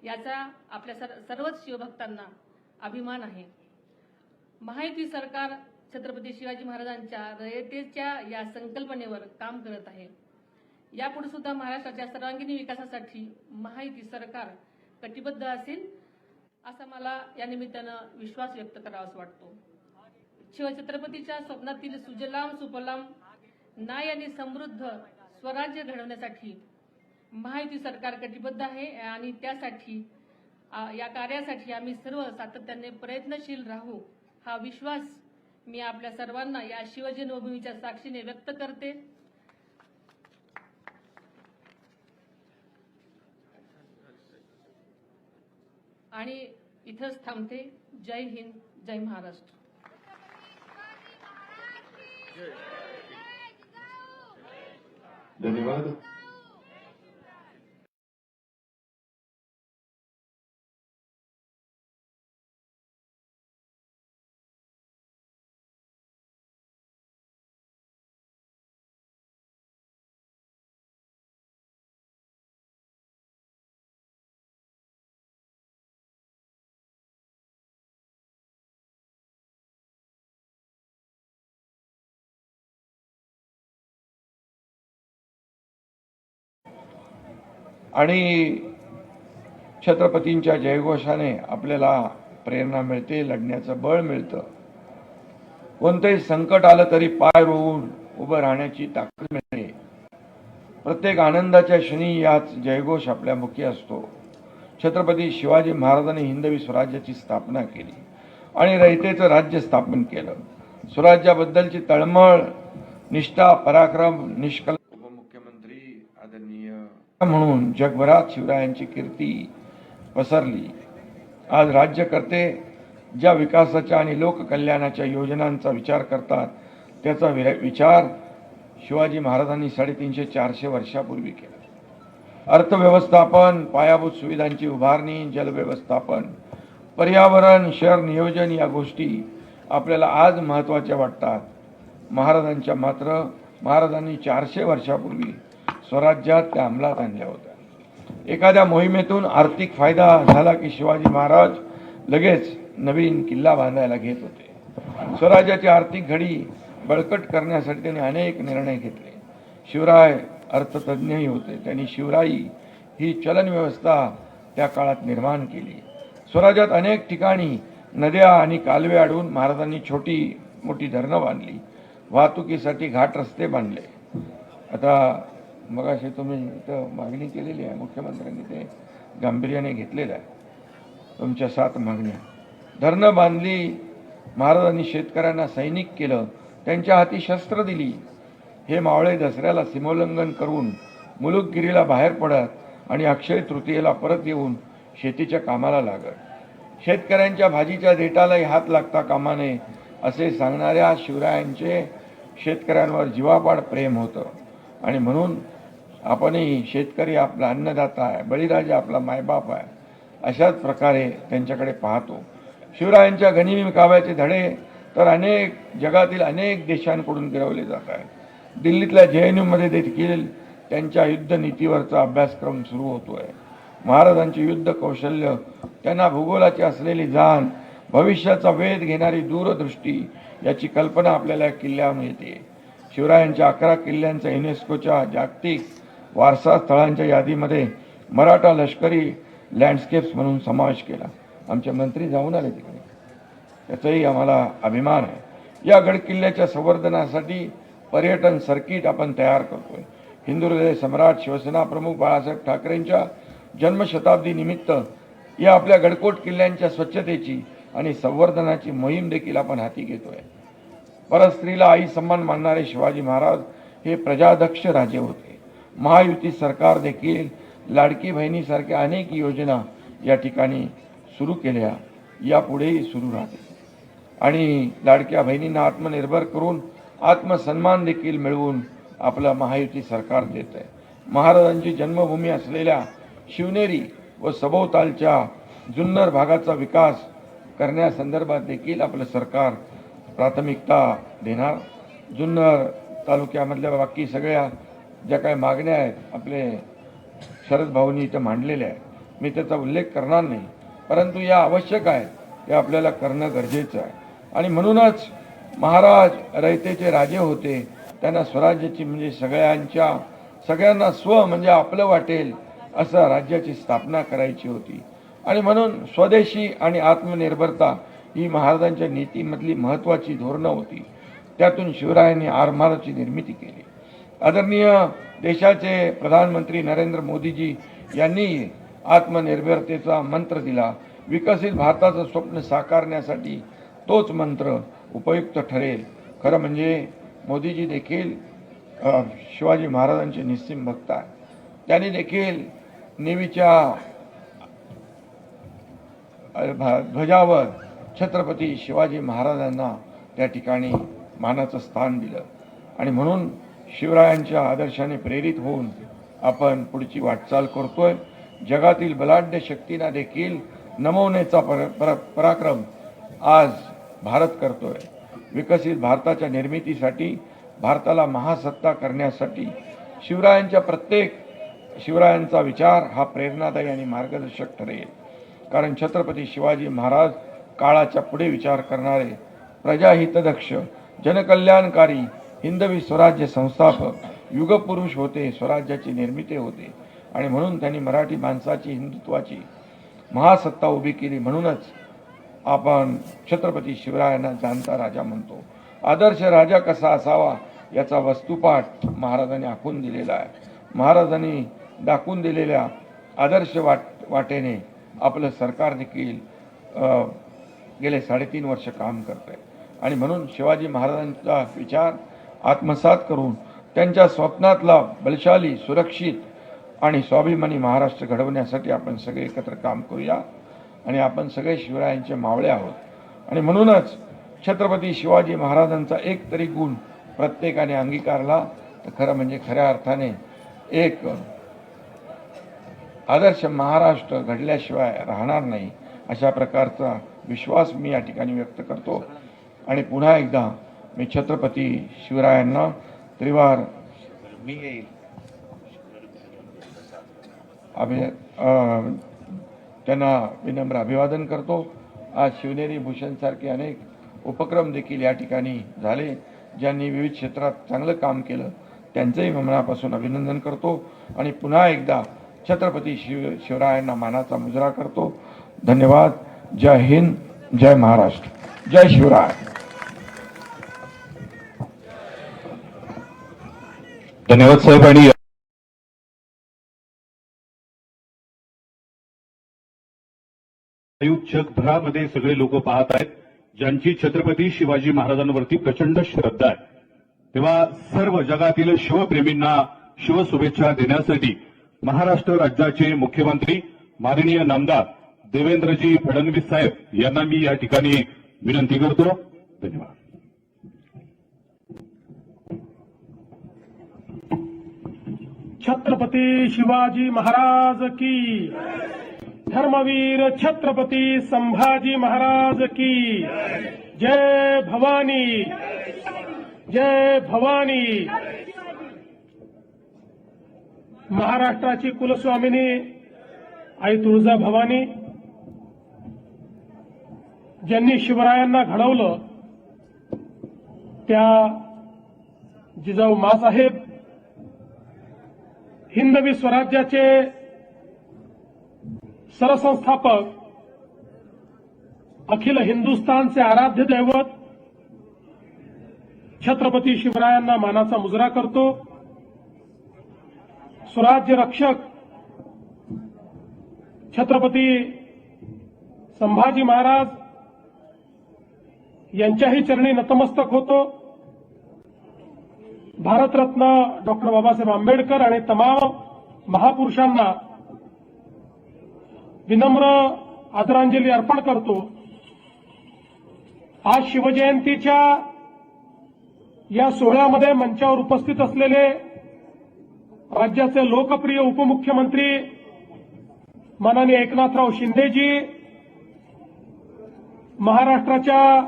याचा आपल्या सर्वच शिवभक्तांना अभिमान आहे. महायुती सरकार छत्रपती शिवाजी महाराजांच्या रयतेच्या या संकल्पनेवर काम करत आहे. यापुढे सुद्धा महाराष्ट्राच्या सर्वांगीण विकासासाठी महायुती सरकार कटिबद्ध असेल असा मला या निमित्तानं विश्वास व्यक्त करावासा वाटतो. शिवछत्रपतीच्या स्वप्नातील सुजलाम सुफलाम न्याय आणि समृद्ध स्वराज्य घडवण्यासाठी महायुती सरकार कटिबद्ध आहे आणि त्यासाठी या कार्यासाठी आम्ही सर्व सातत्याने प्रयत्नशील राहू हा विश्वास मी आपल्या सर्वांना या शिवजन्मभूमीच्या साक्षीने व्यक्त करते. आणि इथंच थांबते. जय हिंद, जय महाराष्ट्र. धन्यवाद. आणि छत्रपतींच्या जयघोषाने आपल्याला प्रेरणा मिळते, लढण्याचं बळ मिळतं. कोणतंही संकट आलं तरी पाय रोवून उभं राहण्याची ताकद मिळते. प्रत्येक आनंदाच्या क्षणी याच जयघोष आपल्या मुखी असतो. छत्रपती शिवाजी महाराजांनी हिंदवी स्वराज्याची स्थापना केली आणि रयतेचं राज्य स्थापन केलं. स्वराज्याबद्दलची तळमळ, निष्ठा, पराक्रम, निष्कल उपमुख्यमंत्री आदरणीय म्हणून जगभरात शिवरायांची कीर्ती पसरली. आज राज्यकर्ते ज्या विकासाच्या आणि लोककल्याणाच्या योजनांचा विचार करतात त्याचा विचार शिवाजी महाराजांनी 350-400 वर्षापूर्वी केला. अर्थव्यवस्थापन, पायाभूत सुविधांची उभारणी, जलव्यवस्थापन, पर्यावरण, शहर नियोजन या गोष्टी आपल्याला आज महत्त्वाच्या वाटतात. महाराजांनी 400 वर्षापूर्वी स्वराज्यात त्या अंमलात आणल्या होत्या. एखाद्या मोहिमेतून आर्थिक फायदा झाला की शिवाजी महाराज लगेच नवीन किल्ला बांधायला घेत होते. स्वराज्याची आर्थिक घडी बळकट करण्यासाठी त्यांनी अनेक निर्णय घेतले. शिवराय अर्थतज्ञही होते. त्यांनी शिवराई ही चलन व्यवस्था त्या काळात निर्माण केली. स्वराज्यात अनेक ठिकाणी नद्या आणि कालवे अडवून महाराजांनी छोटी मोठी धरणं बांधली. वाहतुकीसाठी घाट रस्ते बांधले. आता मगाशी तुम्ही इथं मागणी केलेली आहे, मुख्यमंत्र्यांनी ते गांभीर्याने घेतलेलं आहे. तुमच्या 7 मागण्या. धरणं बांधली, महाराजांनी शेतकऱ्यांना सैनिक केलं, त्यांच्या हाती शस्त्र दिली. हे मावळे दसऱ्याला सीमोल्लंघन करून मुलुकगिरीला बाहेर पडत आणि अक्षय तृतीयेला परत येऊन शेतीच्या कामाला लागत. शेतकऱ्यांच्या भाजीच्या देठालाही हात लागता कामा नये असे सांगणाऱ्या शिवरायांचे शेतकऱ्यांवर जीवापाड प्रेम होतं. आणि म्हणून आपणही शेतकरी आपला अन्नदाता आहे, बळीराजा आपला मायबाप आहे, अशाच प्रकारे त्यांच्याकडे पाहतो. शिवरायांच्या गनिमी काव्याचे धडे तर जगातील अनेक देशांकडून गिरवले जात आहेत. दिल्लीतल्या JNUमध्ये देखील त्यांच्या युद्धनीतीवरचा अभ्यासक्रम सुरू होतो आहे. महाराजांचे युद्ध कौशल्य, त्यांना भूगोलाची असलेली जाण, भविष्याचा वेध घेणारी दूरदृष्टी याची कल्पना आपल्याला किल्ल्यावरून येते. शिवरायांच्या 11 किल्ल्यांचा युनेस्कोच्या जागतिक वारसा स्थळांच्या यादीमध्ये मराठा लष्करी लँडस्केप्स म्हणून समावेश केला. आमचे मंत्री जाऊन आले तिकडे, त्याचाही आम्हाला अभिमान आहे. या गडकिल्ल्याच्या संवर्धनासाठी पर्यटन सर्किट आपण तयार करतोय. हिंदुहृदय सम्राट शिवसेना प्रमुख बाळासाहेब ठाकरेंच्या जन्मशताब्दी निमित्त या आपल्या गडकोट किल्ल्यांच्या स्वच्छतेची आणि संवर्धनाची मोहीम देखील आपण हाती घेतोय. परस्त्रीला आई सन्मान मानणारे शिवाजी महाराज हे प्रजादक्ष राजे होते. महायुती सरकार देखील लाडकी बहिणीसारख्या अनेक योजना या ठिकाणी सुरू केल्या, यापुढेही सुरू राहतील. आणि लाडक्या बहिणींना आत्मनिर्भर करून आत्मसन्मान देखील मिळवून आपलं महायुती सरकार देत आहे. महाराजांची जन्मभूमी असलेल्या शिवनेरी व सभोवतालच्या जुन्नर भागाचा विकास करण्यासंदर्भात देखील आपलं सरकार प्राथमिकता देणार. जुन्नर तालुक्यामधल्या बाकी सगळ्या ज्या काही मागण्या आहेत आपले शरद भाऊंनी इथं मांडलेल्या आहेत, मी त्याचा उल्लेख करणार नाही, परंतु या आवश्यक आहेत, ते आपल्याला करणं गरजेचं आहे. आणि म्हणूनच महाराज रयतेचे राजे होते. त्यांना स्वराज्याची म्हणजे सगळ्यांना स्व म्हणजे आपलं वाटेल असं राज्याची स्थापना करायची होती. आणि म्हणून स्वदेशी आणि आत्मनिर्भरता ही महाराजांच्या नीतीमधली महत्त्वाची धोरणं होती. त्यातून शिवरायांनी आरमाराची निर्मिती केली. आदरणीय देशाचे प्रधानमंत्री नरेंद्र मोदीजी यांनी आत्मनिर्भरतेचा मंत्र दिला. विकसित भारताचं स्वप्न साकारण्यासाठी तोच मंत्र उपयुक्त ठरेल. खरं म्हणजे मोदीजी देखील शिवाजी महाराजांचे निस्सीम भक्त आहेत. त्यांनी देखील नेव्हीच्या ध्वजावर छत्रपती शिवाजी महाराजांना त्या ठिकाणी मानाचं स्थान दिलं. आणि म्हणून शिवरायांच्या आदर्शाने प्रेरित होऊन आपण पुढची वाटचाल करतोय. जगातील बलाढ्य शक्तींना देखील नमवण्याचा पराक्रम आज भारत करतोय. विकसित भारताच्या निर्मितीसाठी, भारताला महासत्ता करण्यासाठी शिवरायांचा विचार हा प्रेरणादायी आणि मार्गदर्शक ठरेल. कारण छत्रपती शिवाजी महाराज काळाच्या पुढे विचार करणारे, प्रजाहितदक्ष, जनकल्याणकारी, हिंदवी स्वराज्य संस्थापक, युगपुरुष होते, स्वराज्याची निर्मिती होते. आणि म्हणून त्यांनी मराठी माणसाची हिंदुत्वाची महासत्ता उभी केली. म्हणूनच आपण छत्रपती शिवरायांना जाणता राजा म्हणतो. आदर्श राजा कसा असावा याचा वस्तुपाठ महाराजांनी आखून दिलेला आहे. महाराजांनी दाखवून दिलेल्या आदर्श वाटेने आपलं सरकार देखील गेले 3.5 वर्ष काम करत आहे. आणि म्हणून शिवाजी महाराजांचा विचार आत्मसात करून त्यांच्या स्वप्नातला बलशाली, सुरक्षित आणि स्वाभिमानी महाराष्ट्र घडवण्यासाठी आपण सगळे एकत्र काम करूया. आणि आपण सगळे शिवरायांचे मावळे आहोत. आणि म्हणूनच छत्रपती शिवाजी महाराजांचा एक तरी गुण प्रत्येकाने अंगीकारला तर खरं म्हणजे खऱ्या अर्थाने एक आदर्श महाराष्ट्र घडल्याशिवाय राहणार नाही अशा प्रकारचा विश्वास मी या ठिकाणी व्यक्त करतो. आणि पुन्हा एकदा मी छत्रपती शिवरायांना त्रिवार त्यांना विनम्र अभिवादन करतो. आज शिवनेरी भूषण सारखे अनेक उपक्रम देखील या ठिकाणी झाले. ज्यांनी विविध क्षेत्रात चांगलं काम केलं त्यांचंही मनापासून अभिनंदन करतो आणि पुन्हा एकदा छत्रपती शिवरायांना मानाचा मुजरा करतो. धन्यवाद. जय हिंद, जय महाराष्ट्र, जय शिवराय. धन्यवाद साहेब. आणि जगभरामध्ये सगळे लोक पाहत आहेत ज्यांची छत्रपती शिवाजी महाराजांवरती प्रचंड श्रद्धा आहे. तेव्हा सर्व जगातील शिवप्रेमींना शिवशुभेच्छा देण्यासाठी महाराष्ट्र राज्याचे मुख्यमंत्री माननीय नामदार देवेंद्रजी फडणवीस साहेब यांना मी या ठिकाणी विनंती करतो. धन्यवाद. छत्रपती शिवाजी महाराज की, धर्मवीर छत्रपती संभाजी महाराज की जय. भवानी जय भवानी. महाराष्ट्राची कुलस्वामिनी आई तुळजा भवानी ज्यांनी शिवरायांना घडवलं त्या जिजाऊ माँसाहेब हिंदवी स्वराज्याचे सरसंस्थापक, अखिल हिंदुस्थानचे आराध्य दैवत छत्रपती शिवरायांना मानाचा मुजरा करतो. स्वराज्य रक्षक छत्रपती संभाजी महाराज यांच्याही चरणी नतमस्तक होतो. भारतरत्न डॉक्टर बाबासाहेब आंबेडकर आणि तमाम महापुरुषांना विनम्र आदरांजली अर्पण करतो. आज शिवजयंतीच्या या सोहळ्यामध्ये मंचावर उपस्थित असलेले राज्याचे लोकप्रिय उपमुख्यमंत्री माननीय एकनाथराव शिंदेजी, महाराष्ट्राच्या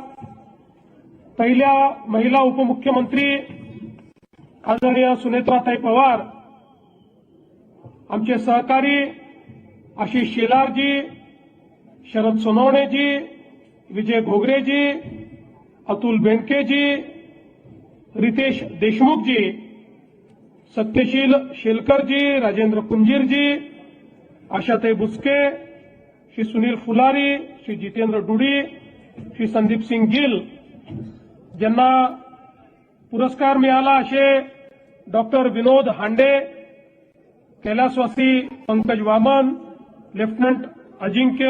पहिल्या महिला उपमुख्यमंत्री आदरणीय सुनेत्राताई पवार, आमचे सहकारी आशिष शेलारजी, शरद सोनवणेजी, विजय घोगरेजी, अतुल बेनकेजी, रितेश देशमुखजी, सत्यशील शेलकरजी, राजेंद्र कुंजीरजी, आशाताई बुचके, श्री सुनील फुलारी, श्री जितेंद्र डुडी, श्री संदीप सिंग गिल, ज्यांना पुरस्कार मिळाला असे डॉक्टर विनोद हांडे, कैलासवासी पंकज वामन, लेफ्टनंट अजिंक्य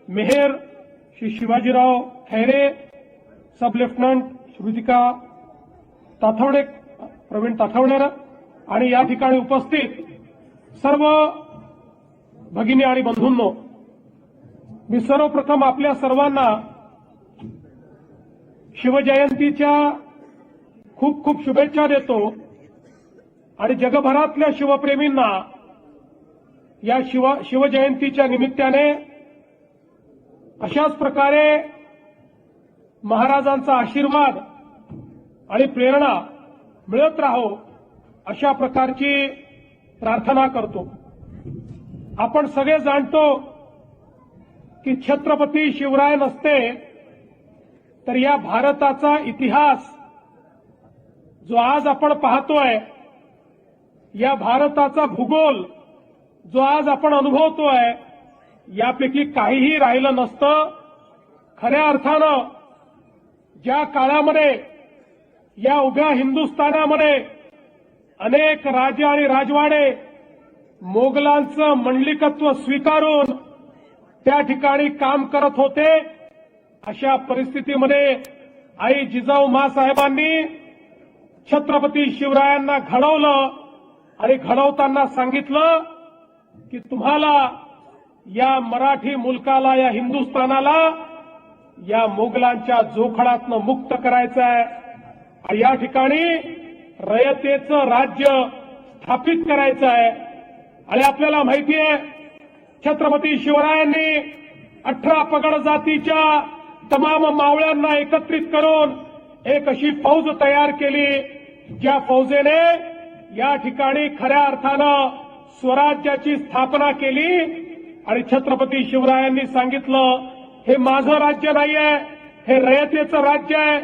मेहर, श्री शिवाजीराव खैरे, सब लेफ्टनंट श्रुतिका ताथवडे, प्रवीण ताथवडेर आणि या ठिकाणी उपस्थित सर्व भगिनी आणि बंधूंनो, मी सर्वप्रथम आपल्या सर्वांना शिवजयंतीच्या खूप खूप शुभेच्छा देतो आणि जगभरातल्या शिवप्रेमींना या शिवजयंतीच्या निमित्ताने अशाच प्रकारे महाराजांचा आशीर्वाद आणि प्रेरणा मिळत राहो अशा प्रकारची प्रार्थना करतो. आपण सगळे जाणतो की छत्रपती शिवराय नसते तर या भारताचा इतिहास जो आज आपण पाहतोय, या भारताचा भूगोल जो आज आपण अनुभवतोय, यापैकी काहीही राहिलं नसतं. खऱ्या अर्थानं ज्या काळामध्ये या उभ्या हिंदुस्थानामध्ये अनेक राजे आणि राजवाडे मोगलांचं मंडलिकत्व स्वीकारून त्या ठिकाणी काम करत होते, अशा परिस्थितीमध्ये आई जिजाऊ माँसाहेबांनी छत्रपती शिवरायांना घडवलं आणि घडवताना सांगितलं की तुम्हाला या मराठी मुलकाला, या हिंदुस्थानाला या मोगलांच्या जोखडातनं मुक्त करायचं आहे आणि या ठिकाणी रयतेचं राज्य स्थापित करायचं आहे. आणि आपल्याला माहिती आहे छत्रपती शिवरायांनी 18 पगड जातीच्या तमाम मावळ्यांना एकत्रित करून एक अशी फौज तयार केली ज्या फौजेने या ठिकाणी खऱ्या अर्थानं स्वराज्याची स्थापना केली. आणि छत्रपती शिवरायांनी सांगितलं हे माझं राज्य नाहीये, हे रयतेचं राज्य आहे.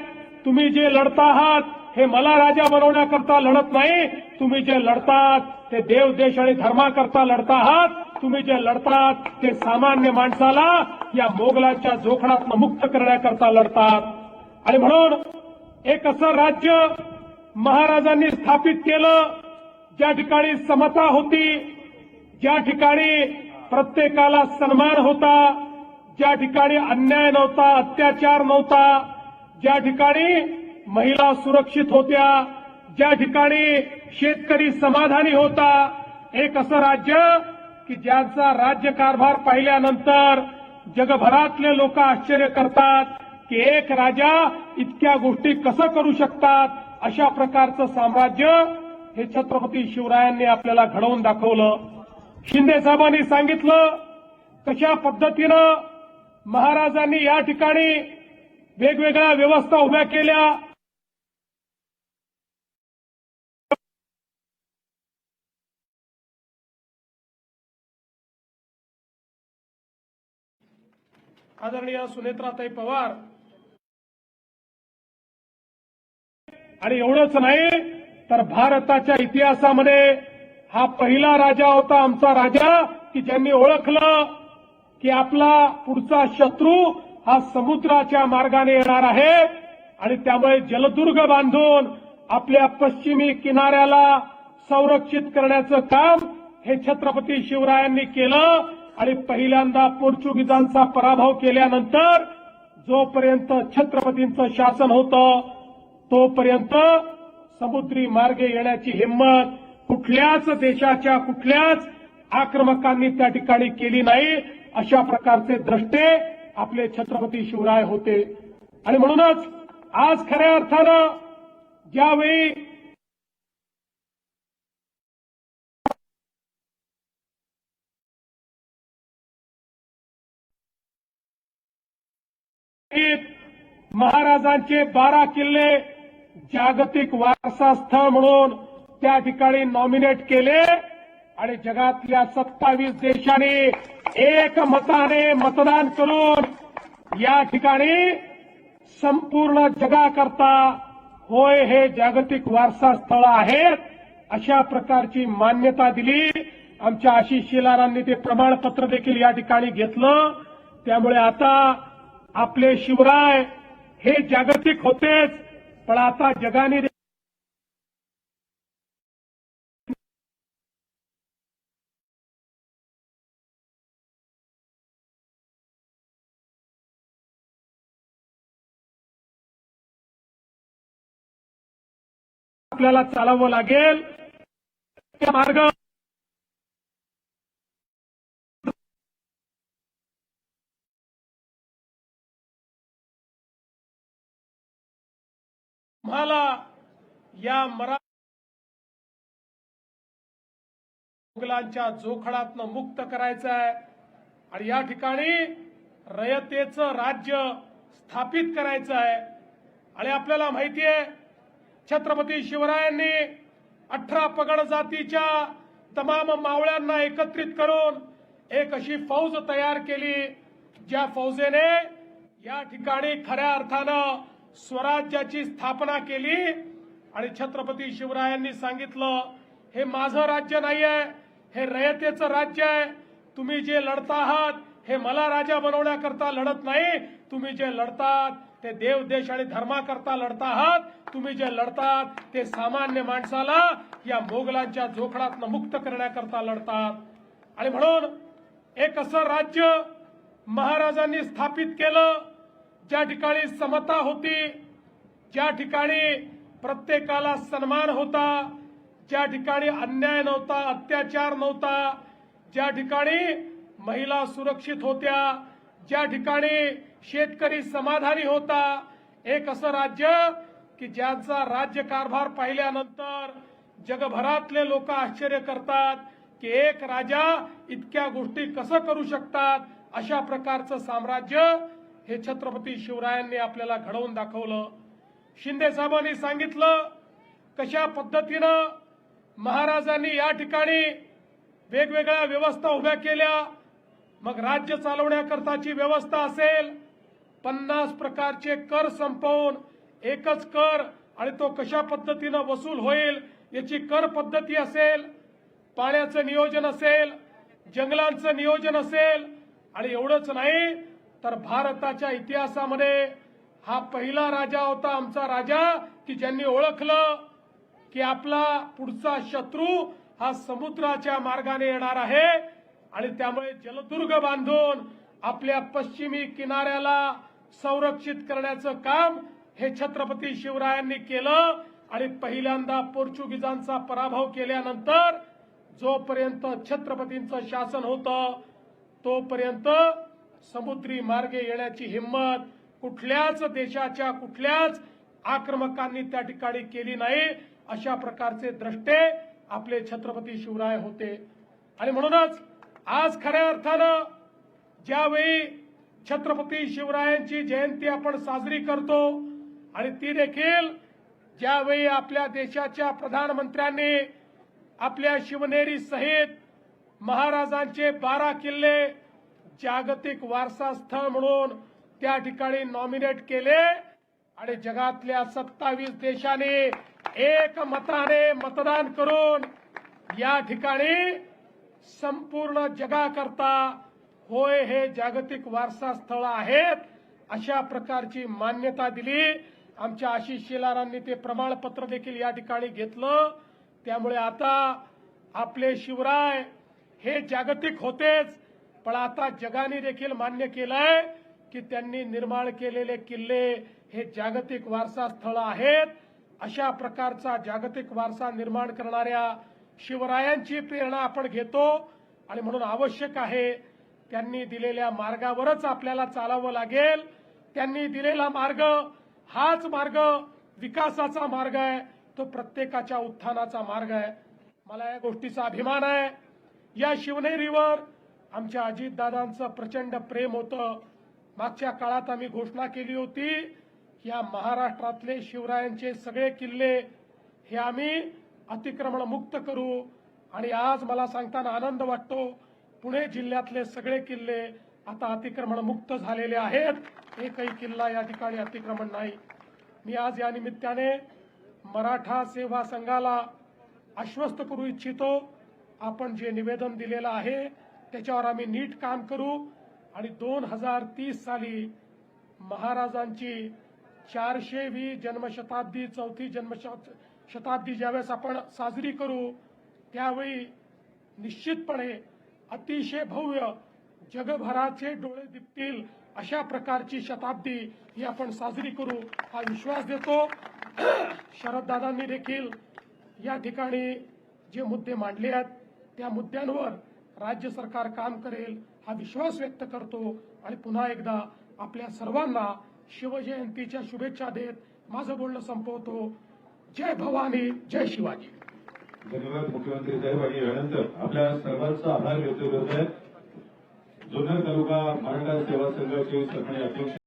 तुम्ही जे लढता आहात हे मला राजा बनवण्याकरता लढत नाही, तुम्ही जे लढतात ते देव देश आणि धर्माकरता लढता आहात. तुम्ही जे लढतात ते सामान्य माणसाला या मोगलांच्या जोखडातनं मुक्त करण्याकरता लढतात. आणि म्हणून एक असं राज्य महाराजांनी स्थापित केलं ज्या ठिकाणी समता होती, ज्या ठिकाणी प्रत्येकाला सन्मान होता, ज्या ठिकाणी अन्याय नव्हता, अत्याचार नव्हता, ज्या ठिकाणी महिला सुरक्षित होत्या, ज्या ठिकाणी शेतकरी समाधानी होता. एक असं राज्य की ज्यांचा राज्यकारभार पाहिल्यानंतर जगभरातले लोक आश्चर्य करतात की एक राजा इतक्या गोष्टी कसं करू शकतात. अशा प्रकारचं साम्राज्य हे छत्रपती शिवरायांनी आपल्याला घडवून दाखवलं. शिंदे साहेबांनी सांगितलं कशा पद्धतीनं महाराजांनी या ठिकाणी वेगवेगळ्या व्यवस्था उभ्या केल्या. आदरणीय सुनेत्राताई पवार आणि एवढंच नाही तर भारताच्या इतिहासामध्ये हा पहिला राजा होता आमचा राजा की ज्यांनी ओळखलं की आपला पुढचा शत्रू हा समुद्राच्या मार्गाने येणार आहे आणि त्यामुळे जलदुर्ग बांधून आपल्या पश्चिमी किनाऱ्याला संरक्षित करण्याचं काम हे छत्रपती शिवरायांनी केलं. आणि पहिल्यांदा पोर्चुगीजांचा पराभव केल्यानंतर जोपर्यंत छत्रपतींचं शासन होतं तोपर्यंत समुद्री मार्गे येण्याची हिंमत कुठल्याच देशाच्या कुठल्याच आक्रमकांनी त्या ठिकाणी केली नाही. अशा प्रकारचे द्रष्टे आपले छत्रपती शिवराय होते. आणि म्हणूनच आज खऱ्या अर्थानं ज्यावेळी महाराजांचे 12 किल्ले जागतिक वारसा स्थळ म्हणून त्या ठिकाणी नॉमिनेट केले आणि जगातल्या 27 देशांनी एकमताने मतदान करून या ठिकाणी संपूर्ण जगाकरता होय हे जागतिक वारसा स्थळ आहेत अशा प्रकारची मान्यता दिली. आमच्या आशिष शेलारांनी ते प्रमाणपत्र देखील या ठिकाणी घेतलं. त्यामुळे आता आपले शिवराय हे जागतिक होतेच पण आता जगाने आपल्याला चालवावं लागेल. मार्ग मला या मोगलांच्या जोखडातनं मुक्त करायचं आहे आणि या ठिकाणी रयतेचं राज्य स्थापित करायचं आहे. आणि आपल्याला माहिती आहे छत्रपती शिवरायांनी 18 पगड जातीच्या तमाम मावळ्यांना एकत्रित करून एक अशी फौज तयार केली ज्या फौजेने या ठिकाणी खऱ्या अर्थानं स्वराज्याची स्थापना केली. आणि छत्रपती शिवरायांनी सांगितलं हे माझं राज्य नाहीये, हे रयतेचं राज्य आहे. तुम्ही जे लढता आहात हे मला राजा बनवण्याकरता लढत नाही, तुम्ही जे लढतात ते देव देश आणि धर्माकरता लढता आहात. तुम्ही जे लढतात ते सामान्य माणसाला या मोगलांच्या जोखडातनं मुक्त करण्याकरता लढतात. आणि म्हणून एक असं राज्य महाराजांनी स्थापित केलं ज्या ठिकाणी समता होती, ज्या ठिकाणी प्रत्येकाला सन्मान होता, ज्या ठिकाणी अन्याय नव्हता, अत्याचार नव्हता, ज्या ठिकाणी महिला सुरक्षित होत्या, ज्या ठिकाणी शेतकरी समाधानी होता, एक असं राज्य की ज्यांचा राज्यकारभार पाहिल्यानंतर जगभरातले लोक आश्चर्य करतात की एक राजा इतक्या गोष्टी कसं करू शकतात. अशा प्रकारचं साम्राज्य हे छत्रपती शिवरायांनी आपल्याला घडवून दाखवलं. शिंदे साहेबांनी सांगितलं कशा पद्धतीनं महाराजांनी या ठिकाणी वेगवेगळ्या व्यवस्था उभ्या केल्या. मग राज्य चालवण्याकरताची व्यवस्था असेल, 50 प्रकारचे कर संपवून एकच कर आणि तो कशा पद्धतीनं वसूल होईल याची कर पद्धती असेल, पाण्याचं नियोजन असेल, जंगलांचं नियोजन असेल, आणि एवढंच नाही तर भारताच्या इतिहासामध्ये हा पहिला राजा होता, आमचा राजा, की ज्यांनी ओळखलं की आपला पुढचा शत्रू हा समुद्राच्या मार्गाने येणार आहे आणि त्यामुळे जलदुर्ग बांधून आपल्या पश्चिमी किनाऱ्याला संरक्षित करण्याचं काम हे छत्रपती शिवरायांनी केलं. आणि पहिल्यांदा पोर्चुगीजांचा पराभव केल्यानंतर जोपर्यंत छत्रपतींचं शासन होतं तोपर्यंत समुद्री मार्गे येण्याची हिंमत कुठल्याच देशाच्या कुठल्याच आक्रमकांनी त्या ठिकाणी केली नाही. अशा प्रकारचे द्रष्टे आपले छत्रपती शिवराय होते. आणि म्हणूनच आज खऱ्या अर्थानं ज्यावेळी छत्रपती शिवरायांची जयंती आपण साजरी करतो आणि ती देखील ज्यावेळी आपल्या देशाच्या प्रधानमंत्र्यांनी आपल्या शिवनेरी सहित महाराजांचे 12 किल्ले जागतिक वारसा स्थळ म्हणून त्या ठिकाणी नॉमिनेट केले आणि जगातल्या 27 देशांनी एक मताने मतदान करून या ठिकाणी संपूर्ण जगाकरता होय हे जागतिक वारसा स्थळ आहेत अशा प्रकारची मान्यता दिली. आमच्या आशिष शेलारांनी ते प्रमाणपत्र देखील या ठिकाणी घेतलं. त्यामुळे आता आपले शिवराय हे जागतिक होतेच, पण आता जगाने देखील मान्य केलंय की त्यांनी निर्माण केलेले किल्ले हे जागतिक वारसा स्थळ आहेत. अशा प्रकारचा जागतिक वारसा निर्माण करणाऱ्या शिवरायांची प्रेरणा आपण घेतो आणि म्हणून आवश्यक आहे त्यांनी दिलेल्या मार्गावरच आपल्याला चालावं लागेल. त्यांनी दिलेला मार्ग हाच मार्ग विकासाचा मार्ग आहे, तो प्रत्येकाच्या उत्थानाचा मार्ग आहे. मला या गोष्टीचा अभिमान आहे. या शिवनेरीवर आमच्या अजितदादांचं प्रचंड प्रेम होतं. मागच्या काळात आम्ही घोषणा केली होती या महाराष्ट्रातले शिवरायांचे सगळे किल्ले हे आम्ही अतिक्रमण मुक्त करू. आणि आज मला सांगताना आनंद वाटतो, पुणे जिल्ह्यातले सगळे किल्ले आता अतिक्रमण मुक्त झालेले आहेत. एकही किल्ला या ठिकाणी अतिक्रमण नाही. मी आज या निमित्ताने मराठा सेवा संघाला आश्वस्त करू इच्छितो, आपण जे निवेदन दिलेलं आहे त्याच्यावर आम्ही नीट काम करू आणि 2030 साली महाराजांची 400वी जन्मशताब्दी, 4थी जन्मशताब्दी ज्यावेळेस आपण साजरी करू त्यावेळी निश्चितपणे अतिशय भव्य जगभराचे डोळे दिपतील अशा प्रकारची शताब्दी ही आपण साजरी करू हा विश्वास देतो. शरददादांनी देखील या ठिकाणी जे मुद्दे मांडले आहेत त्या मुद्द्यांवर राज्य सरकार काम करेल हा विश्वास व्यक्त करतो आणि पुन्हा एकदा आपल्या सर्वांना शिवजयंतीच्या शुभेच्छा देत माझं बोलणं संपवतो. जय भवानी, जय शिवाजी. धन्यवाद मुख्यमंत्री साहेब. आणि यानंतर आपल्या सर्वांचा आभार व्यक्त करत आहेत जुन्नर तालुका मराठा सेवा संघाचे सन्माननीय अध्यक्ष